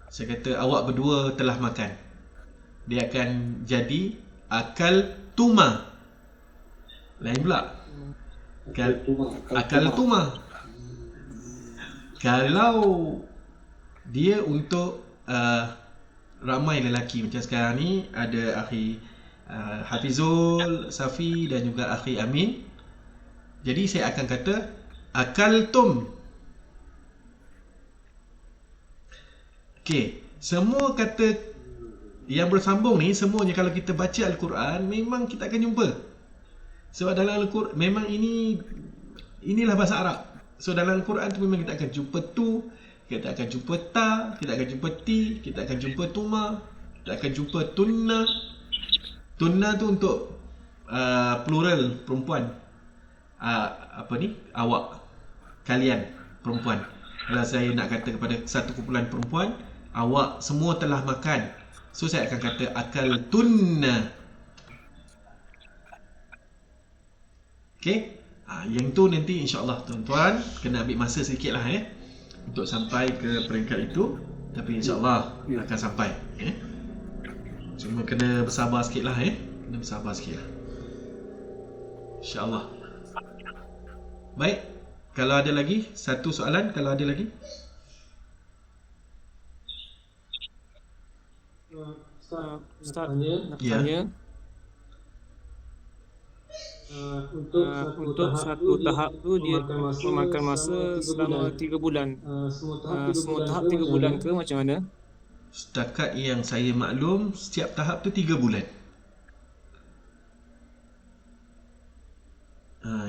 saya kata awak berdua telah makan. Dia akan jadi akal tuma. Lain pula. Akal tuma. Kalau dia untuk ramai lelaki macam sekarang ni, ada akhi Hafizul, Safi dan juga akhi Amin. Jadi saya akan kata akal tum. Okey, semua kata yang bersambung ni semuanya kalau kita baca Al-Quran memang kita akan jumpa. Sebab dalam Al-Quran memang inilah bahasa Arab. So dalam Al-Quran tu memang kita akan jumpa tu, kita akan jumpa ta, kita akan jumpa ti, kita akan jumpa tuma, kita akan jumpa tunna. Tunna tu untuk plural perempuan. Awak, kalian perempuan. Kalau saya nak kata kepada satu kumpulan perempuan, awak semua telah makan. So saya akan kata akal tunna. Okey. Yang tu nanti insya-Allah tuan-tuan kena ambil masa sikitlah untuk sampai ke peringkat itu, tapi insya-Allah akan sampai. Cuma kena bersabar sikitlah kena bersabar sikitlah. Insya-Allah. Baik. Kalau ada lagi satu soalan, kalau ada lagi. Ustaz nak tanya. Untuk satu tahap tu dia memakan masa selama 3 bulan. Semua tahap 3 bulan ke macam mana? Setakat yang saya maklum, setiap tahap tu 3 bulan.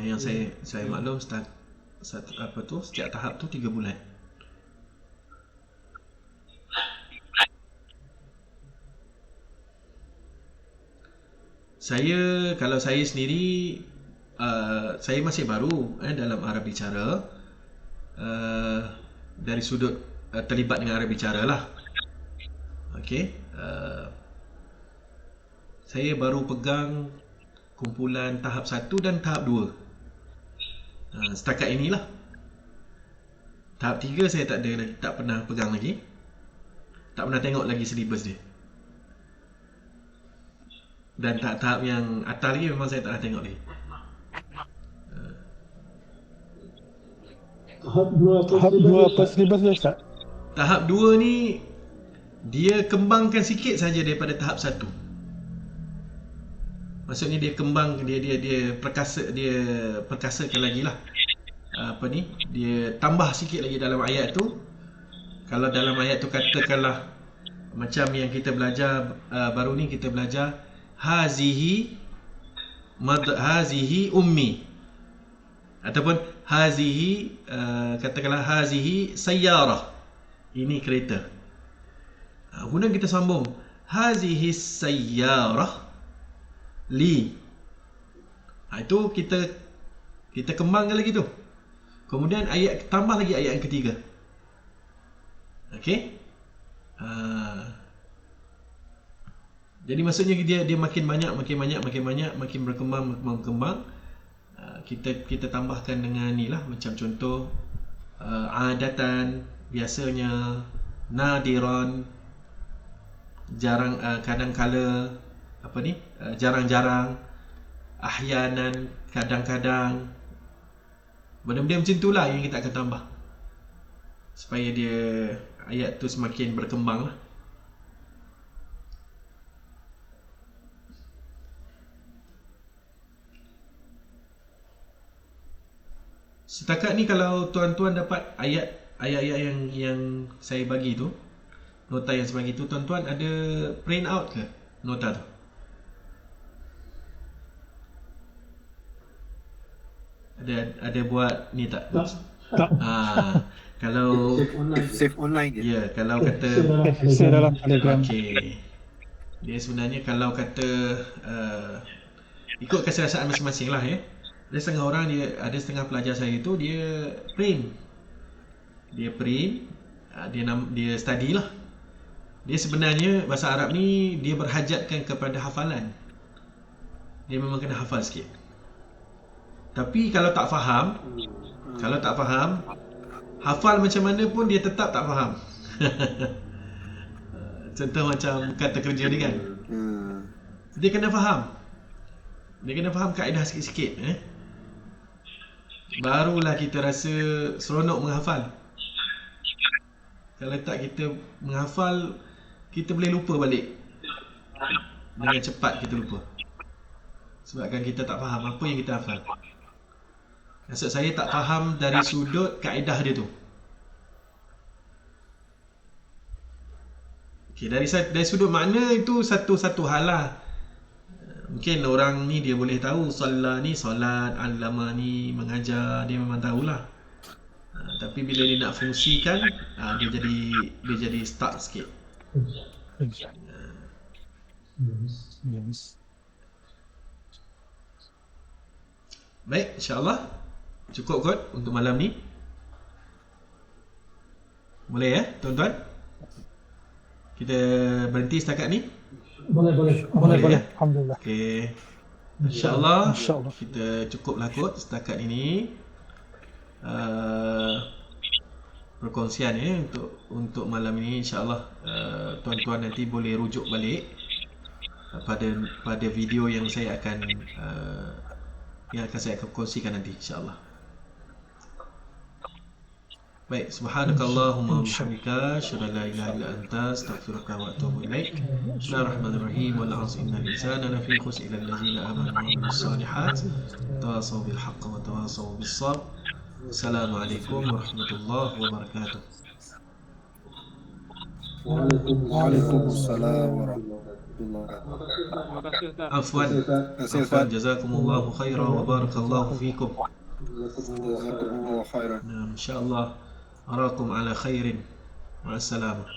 Yang saya maklum setiap tahap tu 3 bulan. Kalau saya sendiri, saya masih baru dalam Arab bicara, dari sudut terlibat dengan Arab bicara lah. Okey, saya baru pegang kumpulan tahap 1 dan tahap 2. Setakat inilah. Tahap 3 saya tak pernah pegang lagi. Tak pernah tengok lagi syllabus dia. Dan tahap yang atas lagi memang saya tak pernah tengok lagi. Tahap 2 apa syllabus dia Ustaz? Tahap 2 ni dia kembangkan sikit saja daripada tahap 1. Maksudnya dia kembang, dia perkasakan lagi lah. Dia tambah sikit lagi dalam ayat tu. Kalau dalam ayat tu katakanlah macam yang kita belajar baru ni, kita belajar hazihi ummi, ataupun hazihi katakanlah hazihi sayyarah, ini kereta. Kemudian kita sambung hazihi sayyarah li. Itu kita kembangkan lagi tu. Kemudian tambah lagi ayat yang ketiga. Okey. Jadi maksudnya dia makin banyak, makin berkembang. Kita tambahkan dengan ni lah, macam contoh adatan, biasanya, nadiran, jarang, kadang-kala, jarang-jarang, ahyanan, kadang-kadang. Benda-benda macam itulah yang kita akan tambah supaya dia ayat tu semakin berkembang lah. Setakat ni kalau tuan-tuan dapat ayat-ayat yang saya bagi tu, nota yang saya bagi tu, tuan-tuan ada print out ke nota tu? Ada buat ni tak? Tak. Kalau Save online je. ya, kalau kata Saya dalam Telegram. okey. Dia sebenarnya kalau kata ikut keselesaan masing-masing lah ya. Ada setengah orang, ada setengah pelajar saya tu dia print. Dia study lah. Dia sebenarnya bahasa Arab ni dia berhajatkan kepada hafalan. Dia memang kena hafal sikit. Tapi kalau tak faham, hafal macam mana pun dia tetap tak faham. Contoh macam kata kerja dia kan. Dia kena faham. Kaedah sikit-sikit barulah kita rasa seronok menghafal. Kalau tak kita menghafal, kita boleh lupa balik. Dengan cepat kita lupa. Sebabkan kita tak faham apa yang kita hafal. Maksud saya tak faham dari sudut kaedah dia tu. Okay, dari sudut makna itu satu hal lah. Mungkin orang ni dia boleh tahu solat ni solat, allama ni mengajar, dia memang tahulah. Tapi bila dia nak fungsikan, dia jadi stuck sikit. Baik, insya-Allah cukup kot untuk malam ni. Boleh ya, tuan-tuan? Kita berhenti setakat ni? Boleh. Ya? Alhamdulillah. Okey. Insya-Allah InsyaAllah. kita cukuplah kot setakat ini. Perkongsian ya untuk malam ini, insya-Allah tuan-tuan nanti boleh rujuk balik pada video yang saya akan saya akan kongsikan nanti, insya-Allah. Baik, subhanakallahumma wa bihamdika, asyhadu an la ilaha illa anta, astaghfiruka wa atubu ilaik. Bismillahirrahmanirrahim. Wal 'asri innal insana lafi khusr illa allazina amanu wa 'amilus solihat tawasaw bil haqqi wa tawasaw bis sabr. Assalamualaikum warahmatullahi wabarakatuh. Waalaikumsalam warahmatullahi Terima kasih Ustaz. Afwan, jazakumullahu khairan wa barakallahu fikum. Jazakumullah khairan. Insyaallah arakum ala khairin. Ma'assalamah.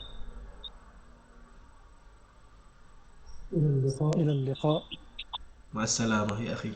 إلى اللقاء. Ma'assalamah ya akhi.